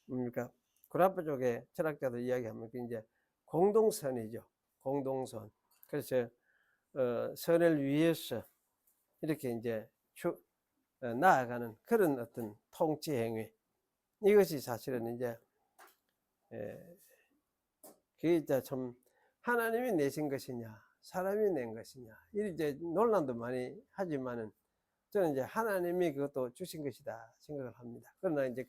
뭡니까? 구라파 쪽에 철학자들 이야기하면 그 이제 공동선이죠. 공동선. 그래서 선을 위해서 이렇게 이제 나아가는 그런 어떤 통치 행위. 이것이 사실은 이제 그게 이제 참 하나님이 내신 것이냐, 사람이 낸 것이냐, 이제 논란도 많이 하지만은 저는 이제 하나님이 그것도 주신 것이다 생각을 합니다. 그러나 이제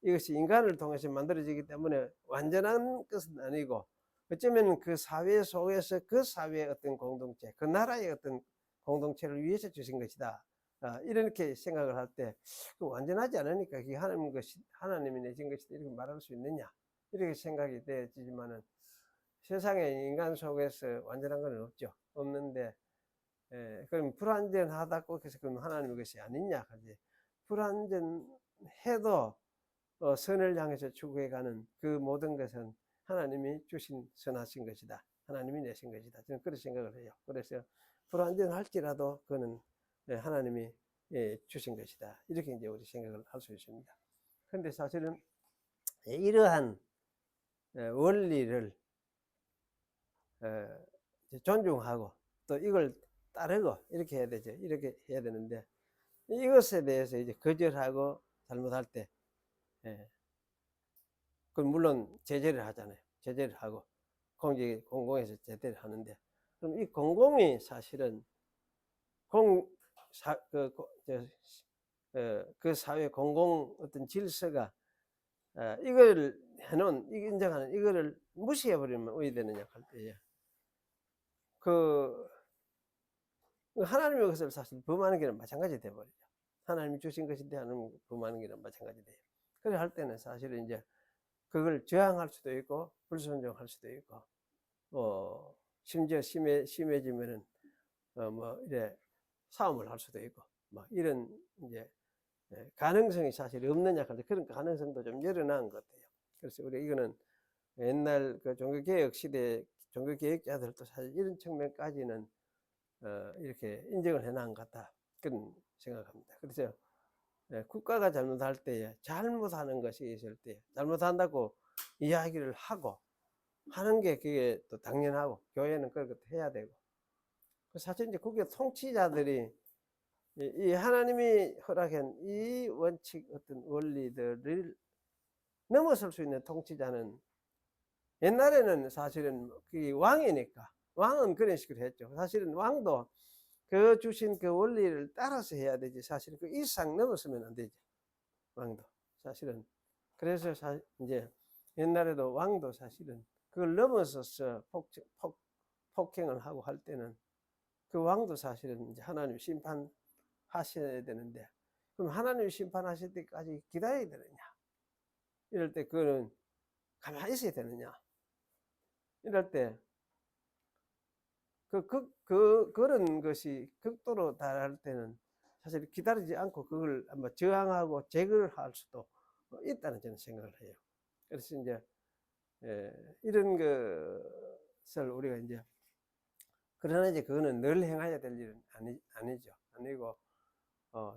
이것이 인간을 통해서 만들어지기 때문에 완전한 것은 아니고 어쩌면 그 사회 속에서 그 사회의 어떤 공동체, 그 나라의 어떤 공동체를 위해서 주신 것이다. 이렇게 생각을 할 때 완전하지 않으니까 그게 하나님이 내신 것이다 이렇게 말할 수 있느냐 이렇게 생각이 되어지지만은 세상에 인간 속에서 완전한 건 없죠. 없는데 그럼 불완전하다고 해서 그럼 하나님의 것이 아니냐 하지. 불완전해도 선을 향해서 추구해가는 그 모든 것은 하나님이 주신 선하신 것이다. 하나님이 내신 것이다. 저는 그렇게 생각을 해요. 그래서 불완전할지라도 그는 하나님이 주신 것이다. 이렇게 이제 우리 생각을 할 수 있습니다. 그런데 사실은 이러한 원리를 존중하고 또 이걸 따르고 이렇게 해야 되죠. 이렇게 해야 되는데 이것에 대해서 이제 거절하고 잘못할 때 그럼 물론 제재를 하잖아요. 제재를 하고 공공에서 제재를 하는데 그럼 이 공공이 사실은 그 사회 공공 어떤 질서가 이걸 해놓은 인정하는 이거를 무시해버리면 어떻게 되느냐 할 때에 하나님의 것을 사실 범하는 게는 마찬가지 돼버리죠. 하나님이 주신 것인데 하나님 범하는 게는 마찬가지 돼요. 그래 할 때는 사실은 이제 그걸 저항할 수도 있고 불순종할 수도 있고 심지어 심해지면은 뭐 이래 싸움을 할 수도 있고 막 이런 이제 가능성이 사실 없느냐 하는데 그런 가능성도 좀 열어놓은 것 같아요. 그래서 우리 이거는 옛날 그 종교개혁 시대 종교개혁자들도 사실 이런 측면까지는 이렇게 인정을 해놓은 것 같다 그런 생각합니다. 그래서 국가가 잘못할 때에 잘못하는 것이 있을 때 잘못한다고 이야기를 하고 하는 게 그게 또 당연하고 교회는 그런 것도 해야 되고 사실 이제 국가 통치자들이 이 하나님이 허락한 이 원칙 어떤 원리들을 넘어설 수 있는 통치자는 옛날에는 사실은 그 왕이니까 왕은 그런 식으로 했죠. 사실은 왕도 그 주신 그 원리를 따라서 해야 되지 사실은 그 이상 넘어서면 안 되죠. 왕도 사실은 그래서 이제 옛날에도 왕도 사실은 그걸 넘어서서 폭행을 하고 할 때는 그 왕도 사실은 이제 하나님 심판하셔야 되는데 그럼 하나님 심판하실 때까지 기다려야 되느냐 이럴 때 그거는 가만히 있어야 되느냐 이럴 때 그런 것이 극도로 달할 때는 사실 기다리지 않고 그걸 아마 저항하고 제거를 할 수도 있다는 저는 생각을 해요. 그래서 이제 이런 것을 우리가 이제 그러나 이제 그거는 늘 행해야 될 일은 아니죠. 아니고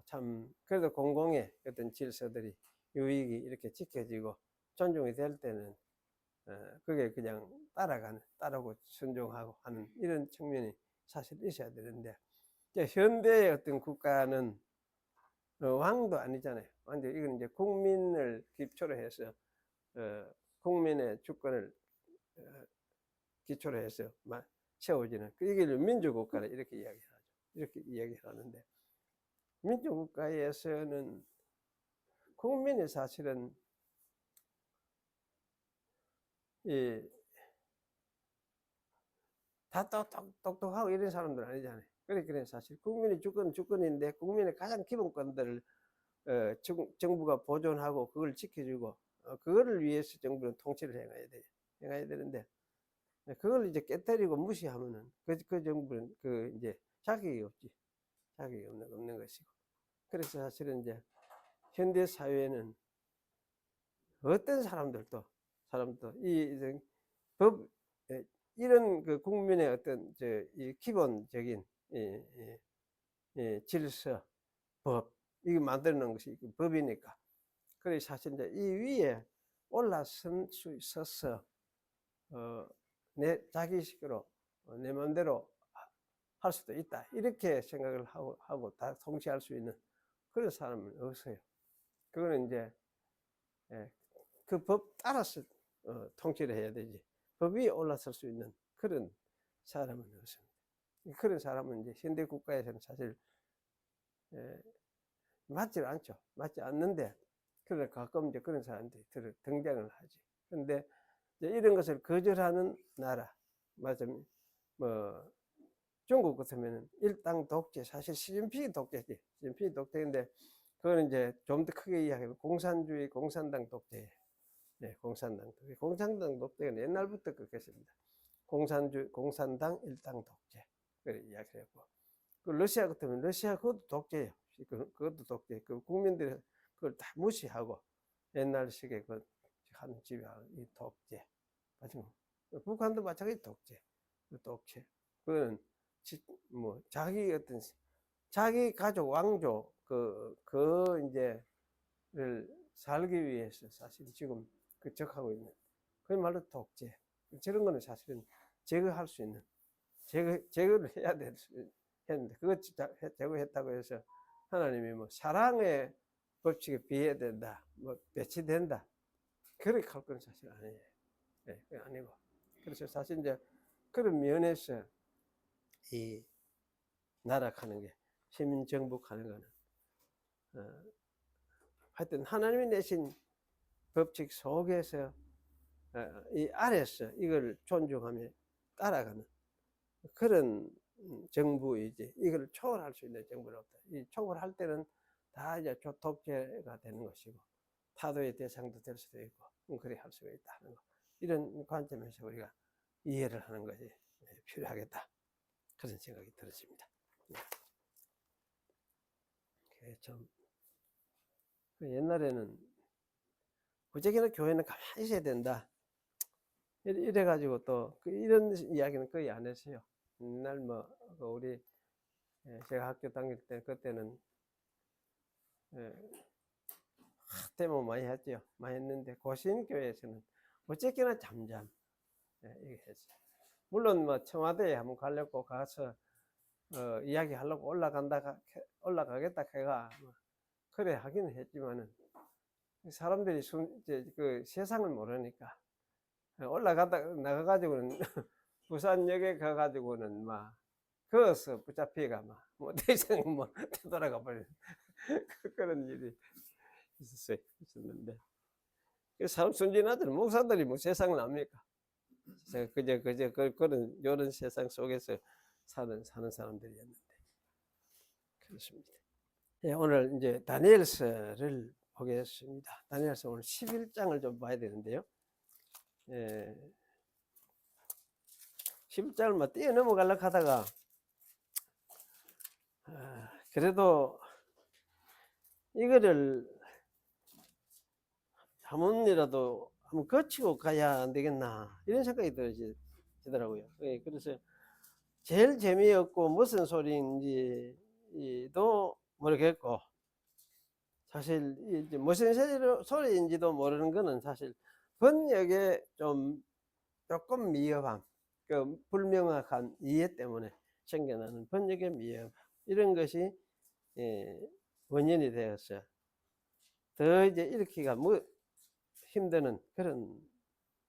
참 그래도 공공의 어떤 질서들이 유익이 이렇게 지켜지고 존중이 될 때는 그게 그냥 따르고 순종하고 하는 이런 측면이 사실 있어야 되는데 현대의 어떤 국가는 왕도 아니잖아요. 완전 이건 이제 국민을 기초로 해서 국민의 주권을 기초로 해서 세워지는 이게 민주국가라 이렇게 이야기하죠. 이렇게 이야기하는데 민주국가에서는 국민이 사실은 다 똑똑하고 이런 사람들 아니잖아요. 그래 사실 국민의 주권인데 국민의 가장 기본권들을 정부가 보존하고 그걸 지켜주고 그거를 위해서 정부는 통치를 행해야 되는데 그걸 이제 깨뜨리고 무시하면은 그 정부는 이제 자격이 없는 것이고 그래서 사실은 이제 현대 사회는 어떤 사람들도 법 이런 그 국민의 어떤 이 기본적인 질서 법 이게 만들어 놓은 것이 법이니까 그래 사실 이제 이 위에 올라선 수 있어서 내 자기식으로 내 마음대로 할 수도 있다. 이렇게 생각을 하고 다 통치할 수 있는 그런 사람은 없어요. 그거는 이제 그 법 따라서 통치를 해야 되지. 법 위에 올라설 수 있는 그런 사람은 없습니다. 그런 사람은 이제 현대 국가에서는 사실 맞지 않죠. 맞지 않는데, 그래 가끔 이제 그런 사람들이 등장을 하지. 그런데 이런 것을 거절하는 나라, 맞으면 뭐 중국 같으면 일당 독재, 사실 시진핑이 독재지. 시진핑이 독재인데, 그거는 이제 좀 더 크게 이야기하면 공산주의, 공산당 독재. 네, 공산당 독재. 공산당 독재는 옛날부터 그렇겠습니다. 공산당 일당 독재. 그래 이야기했고. 그 러시아 같으면 러시아 그것도 독재예요. 그것도 독재. 그 국민들이 그걸 다 무시하고 옛날식의 그 하는 지배하는 이 독재. 맞죠? 북한도 마찬가지 독재. 그 독재. 그거는 뭐 자기 어떤 자기 가족 왕조 이제를 살기 위해서 사실 지금 적하고 있는 그야말로 독재. 저런 거는 사실은 제거할 수 있는 제거를 해야 했는데 그것 제거했다고 해서 하나님이 뭐 사랑의 법칙에 비해야 된다, 뭐 배치된다 그렇게 할 건 사실 아니에요. 네, 아니고 그래서 사실 이제 그런 면에서 이 나락하는 게 시민 정복하는 거는 하여튼 하나님이 내신 법칙 속에서 이 아래서 이걸 존중하며 따라가는 그런 정부이지 이걸 초월할 수 있는 정부는 없다. 이 초월할 때는 다 이제 독재가 되는 것이고 타도의 대상도 될 수도 있고 그래 할 수가 있다는 거. 이런 관점에서 우리가 이해를 하는 것이 필요하겠다. 그런 생각이 들었습니다. 좀 옛날에는 무조건 교회는 가만히 있어야 된다. 이래가지고 또 이런 이야기는 거의 안 했어요. 옛날 뭐 우리 제가 학교 다닐 때 그때는 데모 많이 했죠. 많이 했는데 고신교회에서는 어쨌거나 잠잠 이렇게 했어요. 물론 뭐 청와대에 한번 가려고 가서 이야기하려고 올라가겠다 해가 뭐 그래 하기는 했지만은 사람들이 그 세상을 모르니까 나가가지고는 부산역에 가가지고는 막 거기서 붙잡히가 막 뭐 대상 뭐 되돌아가 버리는 그런 일이 있었는데 사람 순진하들 목사들이 뭐 세상을 압니까? 그저 그런 요런 세상 속에서 사는 사람들이었는데 그렇습니다. 예, 오늘 이제 다니엘서를 보겠습니다. 다니엘서 오늘 11장을 좀 봐야 되는데요. 11장을 막 뛰어넘어가려고 하다가 그래도 이거를 한 번이라도 한번 거치고 가야 안 되겠나 이런 생각이 들더라고요. 그래서 제일 재미없고 무슨 소리인지도 모르겠고 사실 이제 무슨 소리인지도 모르는 거는 사실 번역에 조금 미흡함, 그 불명확한 이해 때문에 생겨나는 번역의 미흡함 이런 것이 원인이 되어서 더 이제 읽기가 힘드는 그런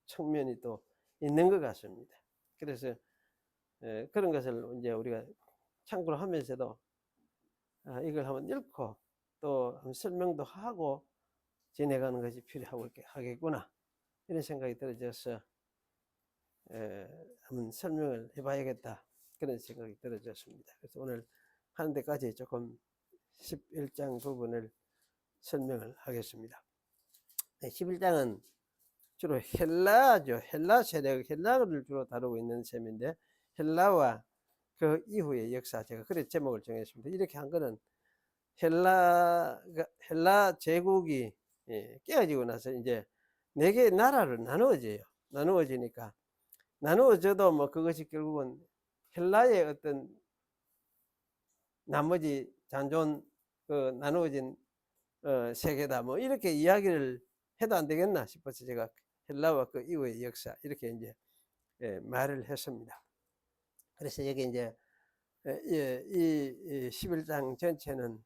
측면이 또 있는 것 같습니다. 그래서 그런 것을 이제 우리가 참고로 하면서도 이걸 한번 읽고 또 설명도 하고 지내가는 것이 필요하겠구나 이런 생각이 들어져서 한번 설명을 해봐야겠다 그런 생각이 들어졌습니다. 그래서 오늘 하는 데까지 조금 11장 부분을 설명을 하겠습니다. 11장은 주로 헬라죠. 헬라 세력, 헬라를 주로 다루고 있는 셈인데 헬라와 그 이후의 역사 제가 그래 제목을 정했습니다. 이렇게 한 거는 헬라 제국이 깨어지고 나서 이제 4개의 나라로 나누어지니까 나누어져도 뭐 그것이 결국은 헬라의 어떤 나머지 잔존 그 나누어진 세계다 뭐 이렇게 이야기를 해도 안 되겠나 싶어서 제가 헬라와 그 이후의 역사 이렇게 이제 말을 했습니다. 그래서 여기 이제 이 11장 전체는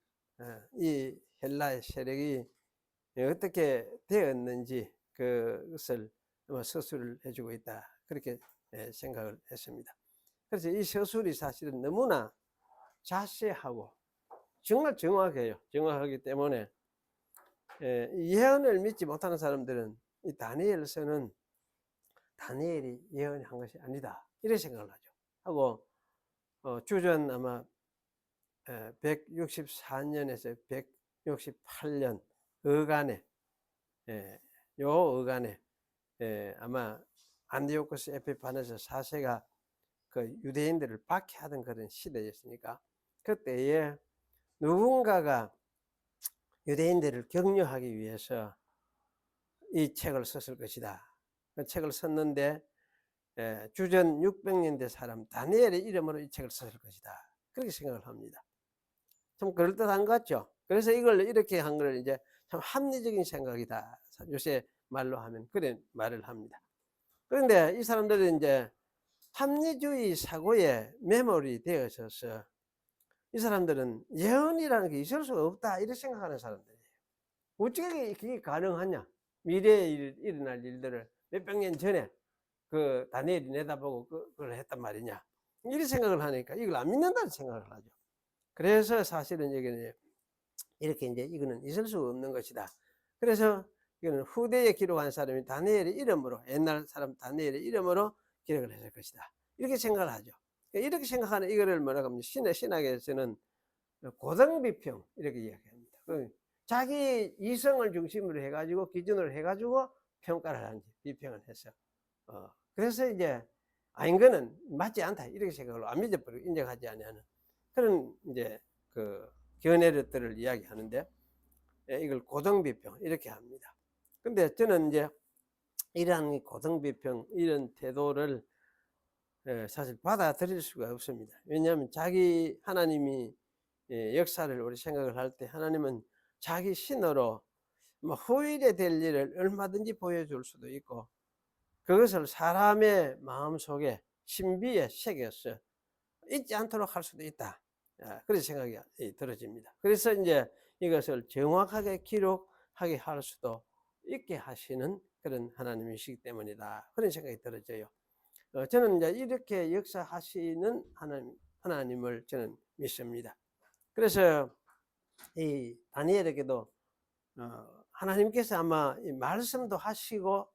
이 헬라의 세력이 어떻게 되었는지 그것을 서술을 해주고 있다 그렇게 생각을 했습니다. 그래서 이 서술이 사실은 너무나 자세하고 정말 정확해요. 정확하기 때문에 예언을 믿지 못하는 사람들은 이 다니엘서는 다니엘이 예언한 것이 아니다 이렇게 생각을 하죠. 하고 주전 아마 164년에서 168년 어간에 요 어간에 아마 안디오코스 에피파네스 4세가 그 유대인들을 박해하던 그런 시대였으니까 그때에 누군가가 유대인들을 격려하기 위해서 이 책을 썼을 것이다. 그 책을 썼는데 주전 600년대 사람 다니엘의 이름으로 이 책을 썼을 것이다. 그렇게 생각을 합니다. 참 그럴듯한 것 같죠. 그래서 이걸 이렇게 한 걸 이제 참 합리적인 생각이다. 요새 말로 하면 그런 말을 합니다. 그런데 이 사람들은 이제 합리주의 사고에 매몰이 되어져서 이 사람들은 예언이라는 게 있을 수가 없다 이렇게 생각하는 사람들이에요. 어떻게 그게 가능하냐? 미래에 일어날 일들을 몇백 년 전에 그 다니엘이 내다보고 그걸 했단 말이냐? 이런 생각을 하니까 이걸 안 믿는다는 생각을 하죠. 그래서 사실은 여기는 이렇게 이제 이거는 있을 수 없는 것이다. 그래서 이거는 후대에 기록한 사람이 다니엘의 이름으로 옛날 사람 다니엘의 이름으로 기록을 했을 것이다. 이렇게 생각을 하죠. 이렇게 생각하는 이거를 뭐라고 하면 신학에서는 고등비평 이렇게 이야기합니다. 자기 이성을 중심으로 해가지고 기준으로 해가지고 평가를 하는지 비평을 해서 그래서 이제 아닌 거는 맞지 않다 이렇게 생각을 안 믿어버리고 인정하지 않는 그런 이제 그 견해들을 이야기하는데 이걸 고등비평 이렇게 합니다. 근데 저는 이제 이러한 고등비평 이런 태도를 사실 받아들일 수가 없습니다. 왜냐하면 자기 하나님이 역사를 우리 생각을 할 때 하나님은 자기 신으로 후일에 될 일을 얼마든지 보여줄 수도 있고 그것을 사람의 마음속에 신비에 새겨서 잊지 않도록 할 수도 있다. 그런 생각이 들어집니다. 그래서 이제 이것을 정확하게 기록하게 할 수도 있게 하시는 그런 하나님이시기 때문이다. 그런 생각이 들어져요. 저는 이제 이렇게 역사하시는 하나님을 저는 믿습니다. 그래서 이 다니엘에게도 하나님께서 아마 이 말씀도 하시고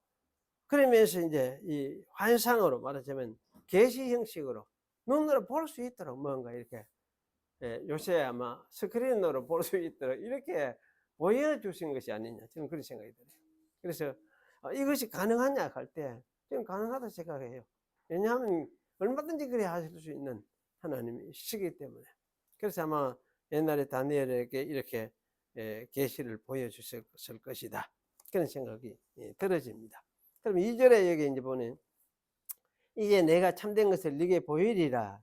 그러면서 이제 이 환상으로 말하자면 계시 형식으로 눈으로 볼 수 있도록 뭔가 이렇게 요새 아마 스크린으로 볼 수 있도록 이렇게 보여주신 것이 아니냐 저는 그런 생각이 들어요. 그래서 이것이 가능하냐 할 때 저는 가능하다 생각해요. 왜냐하면 얼마든지 그래 하실 수 있는 하나님이시기 때문에. 그래서 아마 옛날에 다니엘에게 이렇게 계시를 보여주셨을 것이다 그런 생각이 들어집니다. 그럼 2절에 여기 이제 보면 이제 내가 참된 것을 네게 보이리라.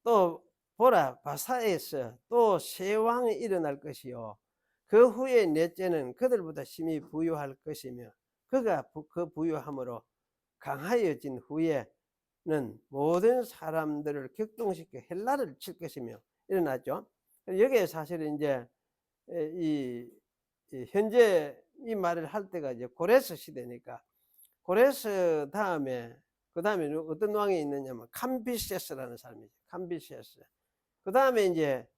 또 보라 바사에서 또 새 왕이 일어날 것이요 그 후에 넷째는 그들보다 심히 부유할 것이며 그가 그 부유함으로 강하여진 후에는 모든 사람들을 격동시켜 헬라를 칠 것이며 일어났죠. 여기에 사실은 이제 이 현재 이 말을 할 때가 이제 고레스 시대니까 고레스 다음에 그 다음에 어떤 왕이 있느냐면 캄비세스라는 사람이죠. 캄비세스. 그 다음에 이제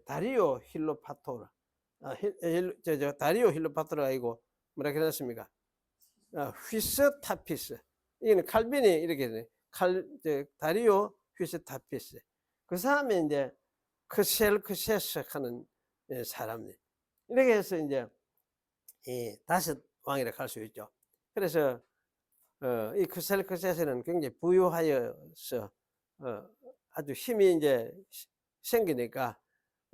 다리오 힐로파토라. 다리오 힐로파토라가 아니고 뭐라 그랬습니까? 휘스타피스. 이거는 칼빈이 이렇게 다리오 휘스타피스. 그 다음에 이제 크셀크세스 하는 사람들. 이렇게 해서 이제 다섯 왕이라고 할 수 있죠. 그래서 이 크셀크세스는 굉장히 부유하여서 아주 힘이 이제 생기니까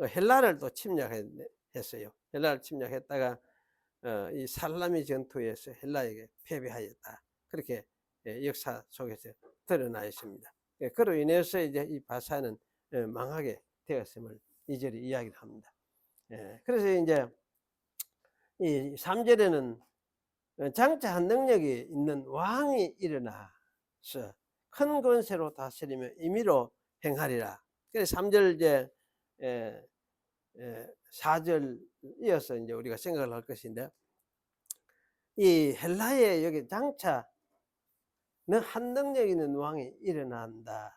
헬라를 또 침략했어요. 헬라를 침략했다가 이 살라미 전투에서 헬라에게 패배하였다. 그렇게 역사 속에서 드러나 있습니다. 그로 인해서 이제 이 바사는 망하게 되었음을 이절이 이야기를 합니다. 그래서 이제 이 3절에는 장차 한 능력이 있는 왕이 일어나서 큰 권세로 다스리며 임의로 행하리라. 그래서 3절 이제 4절 이어서 이제 우리가 생각을 할 것인데, 이 헬라의 여기 장차 한 능력 있는 왕이 일어난다.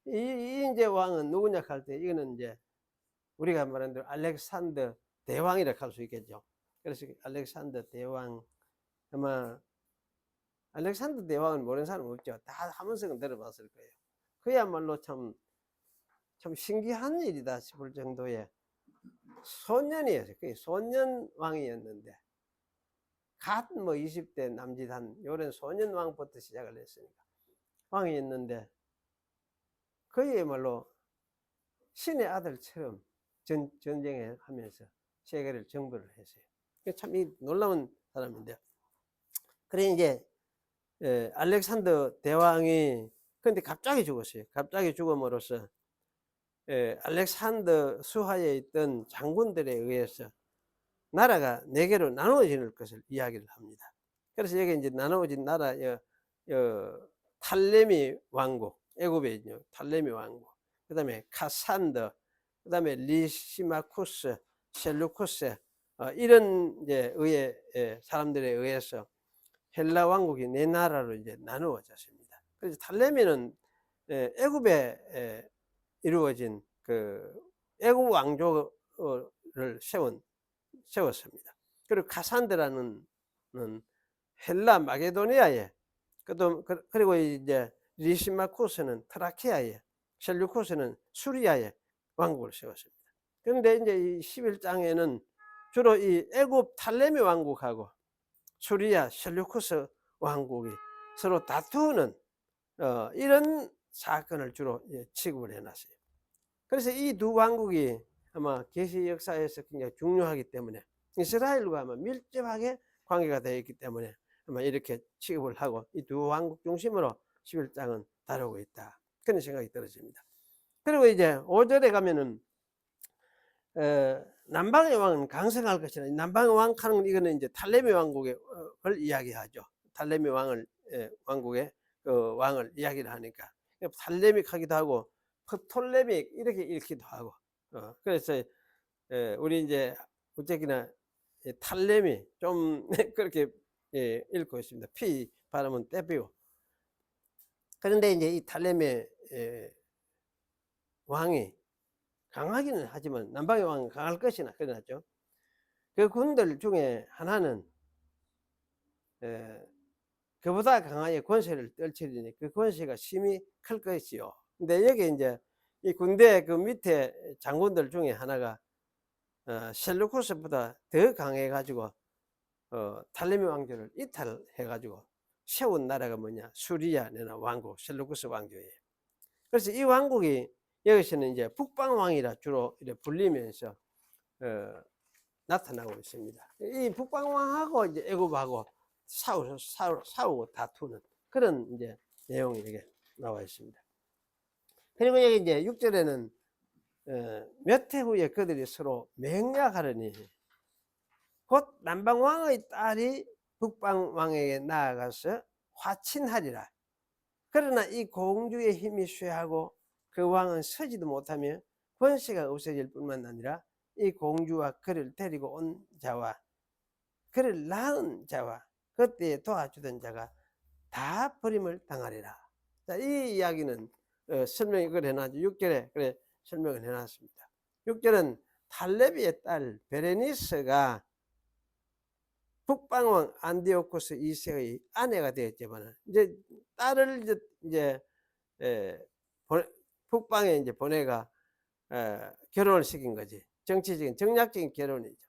이 이제 왕은 누구냐 할 때, 이거는 이제 우리가 말하는 대로 알렉산더 대왕이라 할 수 있겠죠. 그래서 알렉산더 대왕, 아마 알렉산더 대왕은 모르는 사람 없죠. 다 한 번씩은 들어봤을 거예요. 그야말로 참 신기한 일이다 싶을 정도의 소년이었어요. 소년 왕이었는데, 갓 뭐 20대 남짓한 요런 소년 왕부터 시작을 했으니까 왕이었는데, 그야말로 신의 아들처럼 전쟁을 하면서 세계를 정벌을 했어요. 참 놀라운 사람인데요. 그래 이제 알렉산더 대왕이 근데 갑자기 죽었어요. 갑자기 죽음으로써 알렉산더 수하에 있던 장군들에 의해서 나라가 네 개로 나누어질 것을 이야기를 합니다. 그래서 여기 이제 나누어진 나라, 탈레미 왕국, 애굽에 있는 탈레미 왕국, 그 다음에 카산더, 그 다음에 리시마쿠스, 셀루쿠스, 이런 이제 사람들에 의해서 헬라 왕국이 네 나라로 이제 나누어졌습니다. 그래서 탈레미는 애굽에 이루어진 그 애국 왕조를 세웠습니다. 그리고 카산드라는 헬라 마게도니아에, 그리고 이제 리시마쿠스는 트라키아에, 셀루쿠스는 수리아에 왕국을 세웠습니다. 그런데 이제 이 11장에는 주로 이 애굽 탈레미 왕국하고 수리아 셀루쿠스 왕국이 서로 다투는 이런 사건을 주로 취급을 해놨어요. 그래서 이 두 왕국이 아마 계시 역사에서 굉장히 중요하기 때문에 이스라엘과 아마 밀접하게 관계가 되어 있기 때문에 아마 이렇게 취급을 하고 이 두 왕국 중심으로 11장은 다루고 있다, 그런 생각이 들어집니다. 그리고 이제 5절에 가면은 남방의 왕은 강성할 것이라, 남방의 왕 하는 이거는 이제 탈레미 왕국을 이야기하죠. 탈레미 왕국의 그 왕을 이야기를 하니까 탈레믹 하기도 하고 프톨레믹 이렇게 읽기도 하고, 그래서 우리 이제 어쨌거나 탈레미 좀 그렇게 읽고 있습니다. 피 발음은 떼비오. 그런데 이제 이 탈레미 왕이 강하기는 하지만 남방의 왕은 강할 것이나 그러났죠. 그 군들 중에 하나는 그보다 강하게 권세를 떨치리니 그 권세가 심히 클 것이요. 근데 여기 이제 이 군대 그 밑에 장군들 중에 하나가 셀루쿠스보다 더 강해 가지고 탈레미 왕조를 이탈해 가지고 세운 나라가 뭐냐, 수리아 왕국, 셀루쿠스 왕조예요. 그래서 이 왕국이 여기서는 이제 북방왕이라 주로 이렇게 불리면서 나타나고 있습니다. 이 북방왕하고 이제 애굽하고 싸우고 다투는 그런 이제 내용이 이렇게 나와 있습니다. 그리고 여기 이제 6절에는 몇 해 후에 그들이 서로 맹약하려니 곧 남방왕의 딸이 북방왕에게 나아가서 화친하리라. 그러나 이 공주의 힘이 쇠하고 그 왕은 서지도 못하며 권세가 없어질 뿐만 아니라 이 공주와 그를 데리고 온 자와 그를 낳은 자와 그때에 도와주던 자가 다 버림을 당하리라. 자, 이 이야기는 설명을 해놨죠. 6절에 그래 설명을 해놨습니다. 6절은 탈레비의 딸 베레니스가 북방왕 안디오코스 2세의 아내가 되었지만 이제 딸을 이제 북방에 이제 보내가 결혼을 시킨 거지. 정치적인 정략적인 결혼이죠.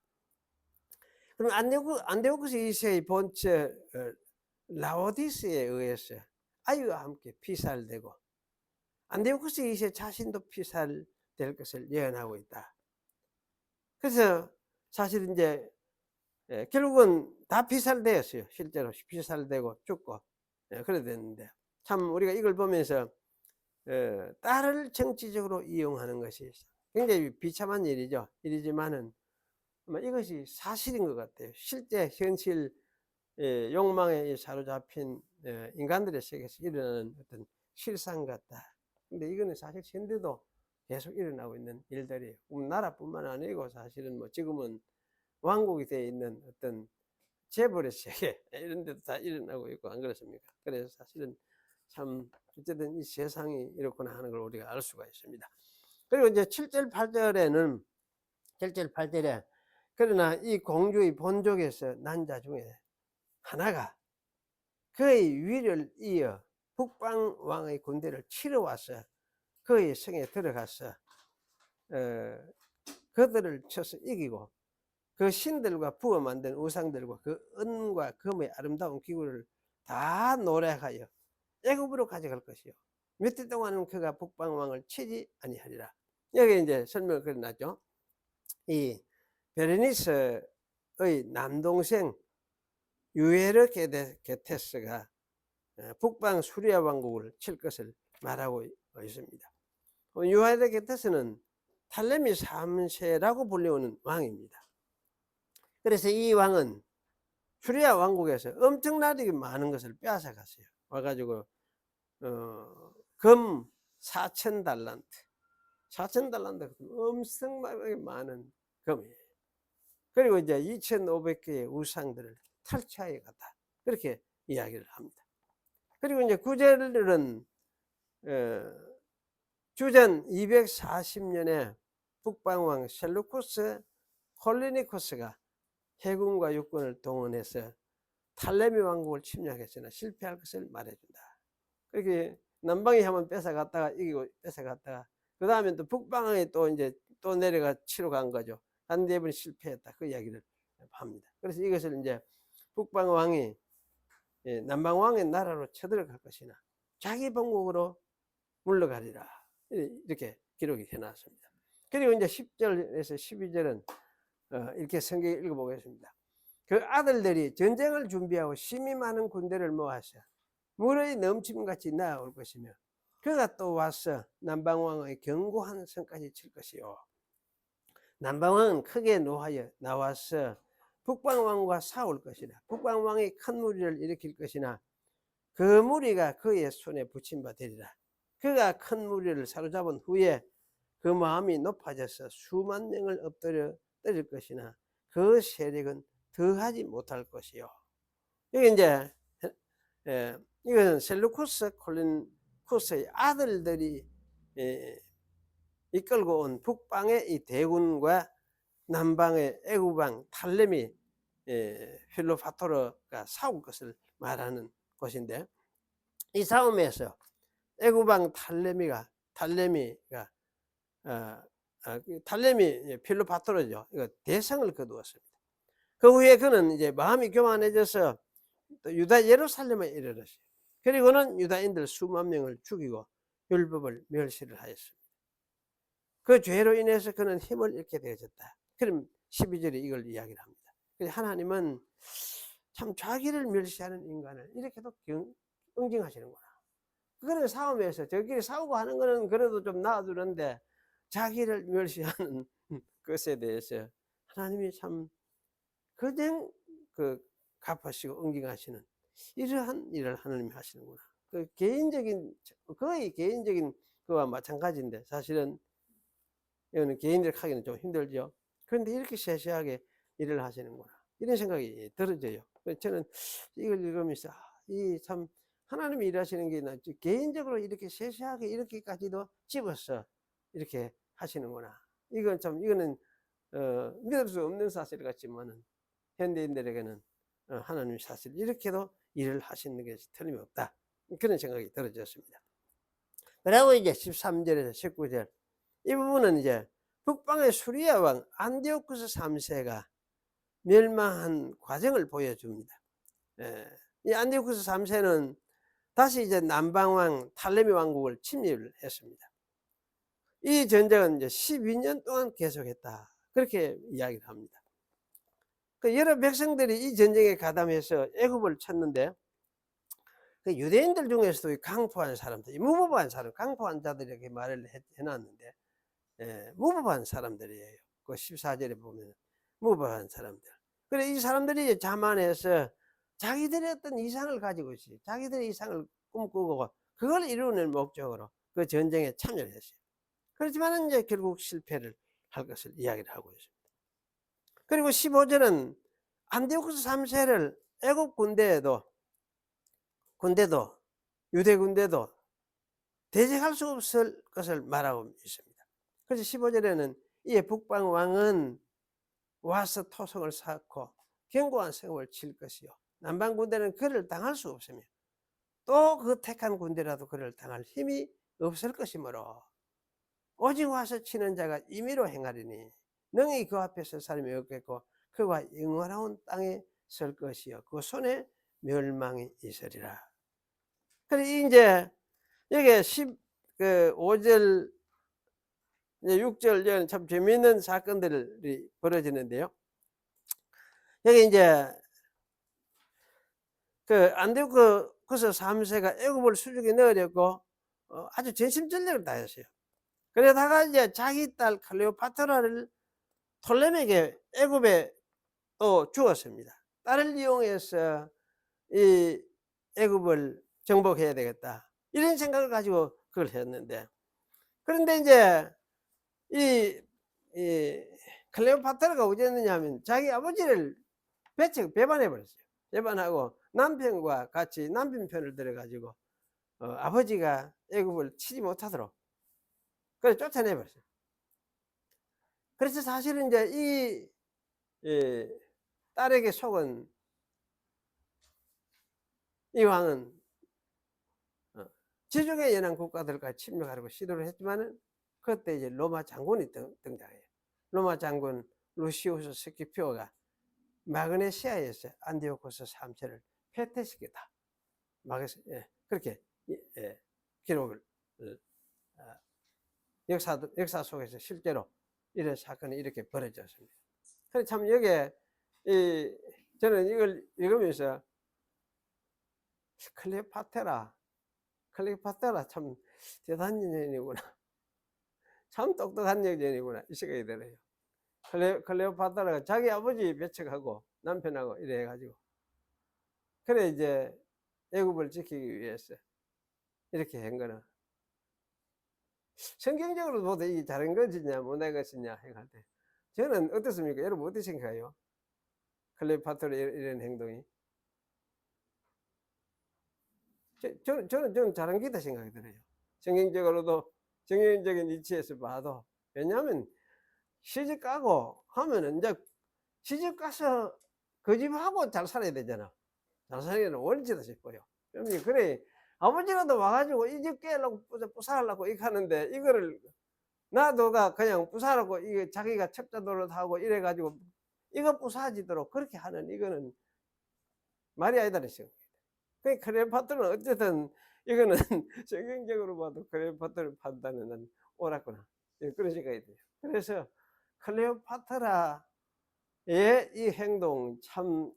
그럼 안디오코스 2세의 본처 라오디스에 의해서 아이와 함께 피살되고 안디오코스 2세 자신도 피살될 것을 예언하고 있다. 그래서 사실 이제 결국은 다 피살되었어요. 실제로 피살되고 죽고 그래 됐는데, 참 우리가 이걸 보면서 딸을 정치적으로 이용하는 것이 굉장히 비참한 일이죠. 일이지만은 아마 이것이 사실인 것 같아요. 실제 현실 욕망에 사로잡힌 인간들의 세계에서 일어나는 어떤 실상 같다. 근데 이거는 사실 현대도 계속 일어나고 있는 일들이에요. 나라뿐만 아니고 사실은 뭐 지금은 왕국이 되어 있는 어떤 재벌의 세계 이런 데도 다 일어나고 있고 안 그렇습니까? 그래서 사실은 참 어쨌든 이 세상이 이렇구나 하는 걸 우리가 알 수가 있습니다. 그리고 이제 7절 8절에는 7절 8절에 그러나 이 공주의 본족에서 난 자 중에 하나가 그의 위를 이어 북방 왕의 군대를 치러 와서 그의 성에 들어가서 그들을 쳐서 이기고 그 신들과 부어 만든 우상들과 그 은과 금의 아름다운 기구를 다 노래하여 애굽으로 가져갈 것이요 몇 해 동안은 그가 북방 왕을 치지 아니하리라. 여기 이제 설명을 그려놨죠. 이 베르니스의 남동생 유에르게테스가 북방 수리아 왕국을 칠 것을 말하고 있습니다. 유에르게테스는 탈레미 3세라고 불리우는 왕입니다. 그래서 이 왕은 수리아 왕국에서 엄청나게 많은 것을 빼앗아 갔어요. 와가지고 금 4,000달란트 4,000달란트 엄청나게 많은 금이에요. 그리고 이제 2,500개의 우상들을 탈취하여 갔다. 그렇게 이야기를 합니다. 그리고 이제 구절은 주전 240년에 북방왕 셀루쿠스 콜리니쿠스가 해군과 육군을 동원해서 탈레미 왕국을 침략했으나 실패할 것을 말해준다. 그렇게 남방이 한번 뺏어갔다가 이기고 뺏어갔다가 그 다음에 또 북방에 또 이제 또 내려가 치러 간 거죠. 한 네 번 실패했다. 그 이야기를 합니다. 그래서 이것을 이제 북방 왕이 남방 왕의 나라로 쳐들어갈 것이나 자기 본국으로 물러가리라. 이렇게 기록이 해놨습니다. 그리고 이제 10절에서 12절은 이렇게 성경에 읽어보겠습니다. 그 아들들이 전쟁을 준비하고 심히 많은 군대를 모아서 물의 넘침같이 나아올 것이며 그가 또 와서 남방왕의 견고한 성까지 칠 것이요 남방왕은 크게 노하여 나와서 북방왕과 싸울 것이나 북방왕이 큰 무리를 일으킬 것이나 그 무리가 그의 손에 붙임 바 되리라. 그가 큰 무리를 사로잡은 후에 그 마음이 높아져서 수만 명을 엎드려 때릴 것이나 그 세력은 더하지 못할 것이요. 여기 이제 이것은 셀루쿠스 콜린쿠스의 아들들이 이끌고 온 북방의 이 대군과 남방의 애굽왕 탈레미 필로파토르가 싸울 것을 말하는 것인데 이 싸움에서 애굽왕 탈레미 필로파토르죠. 이거 대성을 거두었습니다. 그 후에 그는 이제 마음이 교만해져서 또 유다 예루살렘에 이르렀어요. 그리고는 유다인들 수만 명을 죽이고 율법을 멸시를 하였습니다. 그 죄로 인해서 그는 힘을 잃게 되어졌다. 그럼 12절에 이걸 이야기를 합니다. 하나님은 참 자기를 멸시하는 인간을 이렇게도 응징하시는구나. 그거는 싸움에서 저끼리 싸우고 하는 거는 그래도 좀 놔두는데 자기를 멸시하는 것에 대해서 하나님이 참 그냥 갚으시고 응징하시는 이러한 일을 하나님이 하시는구나. 거의 개인적인 그와 마찬가지인데 사실은 이거는 개인들 하기는 좀 힘들죠. 그런데 이렇게 세세하게 일을 하시는구나. 이런 생각이 들어져요. 저는 이걸 읽으면서 이 참 하나님이 일하시는 게 개인적으로 이렇게 세세하게 이렇게까지도 집어서 이렇게 하시는구나. 이거는 믿을 수 없는 사실 같지만은 현대인들에게는 하나님이 사실 이렇게도 일을 하시는 것이 틀림없다. 그런 생각이 들어졌습니다. 그리고 이제 13절에서 19절 이 부분은 이제 북방의 수리아 왕 안디오쿠스 3세가 멸망한 과정을 보여줍니다. 이 안디오쿠스 3세는 다시 이제 남방왕 탈레미 왕국을 침입을 했습니다. 이 전쟁은 이제 12년 동안 계속했다. 그렇게 이야기를 합니다. 여러 백성들이 이 전쟁에 가담해서 애굽을 쳤는데 유대인들 중에서도 강포한 사람들, 무법한 사람, 강포한 자들이 이렇게 말을 해놨는데 무법한 사람들이에요. 그 14절에 보면 무법한 사람들. 그래 이 사람들이 자만해서 자기들의 어떤 이상을 가지고 있어요. 자기들의 이상을 꿈꾸고 그걸 이루는 목적으로 그 전쟁에 참여를 했어요. 그렇지만은 이제 결국 실패를 할 것을 이야기를 하고 있습니다. 그리고 15절은 안디오쿠스 3세를 애국 군대도 유대 군대도 대적할 수 없을 것을 말하고 있습니다. 그래서 15절에는 이에 북방 왕은 와서 토성을 쌓고 견고한 성을 칠 것이요 남방 군대는 그를 당할 수 없으며 또 그 택한 군대라도 그를 당할 힘이 없을 것이므로 오직 와서 치는 자가 임의로 행하리니 능히 그 앞에 설 사람이 없겠고 그가 영원한 땅에 설 것이요 그 손에 멸망이 있으리라. 그래 이제 여기 5절 6절 참 재미있는 사건들이 벌어지는데요. 여기 이제 그 안디오쿠스 3세가 애굽을 수중에 넣으려고 아주 전심전력을 다했어요. 그러다가 이제 자기 딸 클레오파트라를 톨레미에게 애굽에 또 주었습니다. 딸을 이용해서 이 애굽을 정복해야 되겠다 이런 생각을 가지고 그걸 했는데, 그런데 이제 이 클레오파트라가 어찌했느냐 하면 자기 아버지를 배반해 버렸어요. 배반하고 남편과 같이 남편 편을 들어 가지고 아버지가 애굽을 치지 못하도록 그래 쫓아내 버렸어요. 그래서 사실은 이제 이 딸에게 속은 이 왕은 지중해 연안 국가들까지 침략하려고 시도를 했지만은 그때 이제 로마 장군이 등장해요. 로마 장군 루시우스 스키피오가 마그네시아에서 안디오코스 3세를 패퇴시켰다. 그렇게 기록을 역사 속에서 실제로 이런 사건이 이렇게 벌어졌습니다. 그래서 참 여기에 저는 이걸 읽으면서 클레오파트라 참 대단한 여인이구나. 참 똑똑한 여인이구나 이 생각이 들어요. 클레오파트라가 자기 아버지 배척하고 남편하고 이래 가지고 그래 이제 애굽을 지키기 위해서 이렇게 한 거는 성경적으로 보다 이게 잘한 것이냐 못한 것이냐 할 때 저는 어떻습니까? 여러분 어떻게 생각해요? 클레오파트라 이런 행동이 저는 잘한 게다 생각이 들어요. 성경적으로도 성경적인 위치에서 봐도. 왜냐하면 시집 가고 하면은 이제 시집 가서 그 집하고 잘 살아야 되잖아. 잘 살기는 원치다 싶어요. 그래 아버지라도 와가지고 이 집 깨려고 부사하려고 이렇게 하는데 이거를 놔둬가 그냥 부사하고 이게 자기가 첩자 노릇하고 이래가지고 이거 부사지도록 그렇게 하는 이거는 말이 아니다 그랬어요. 그 클레오파트라는 어쨌든 이거는 성경적으로 봐도 클레오파트라 판단은 옳았구나 그런 생각이 들어요. 그래서 클레오파트라의 이 행동 참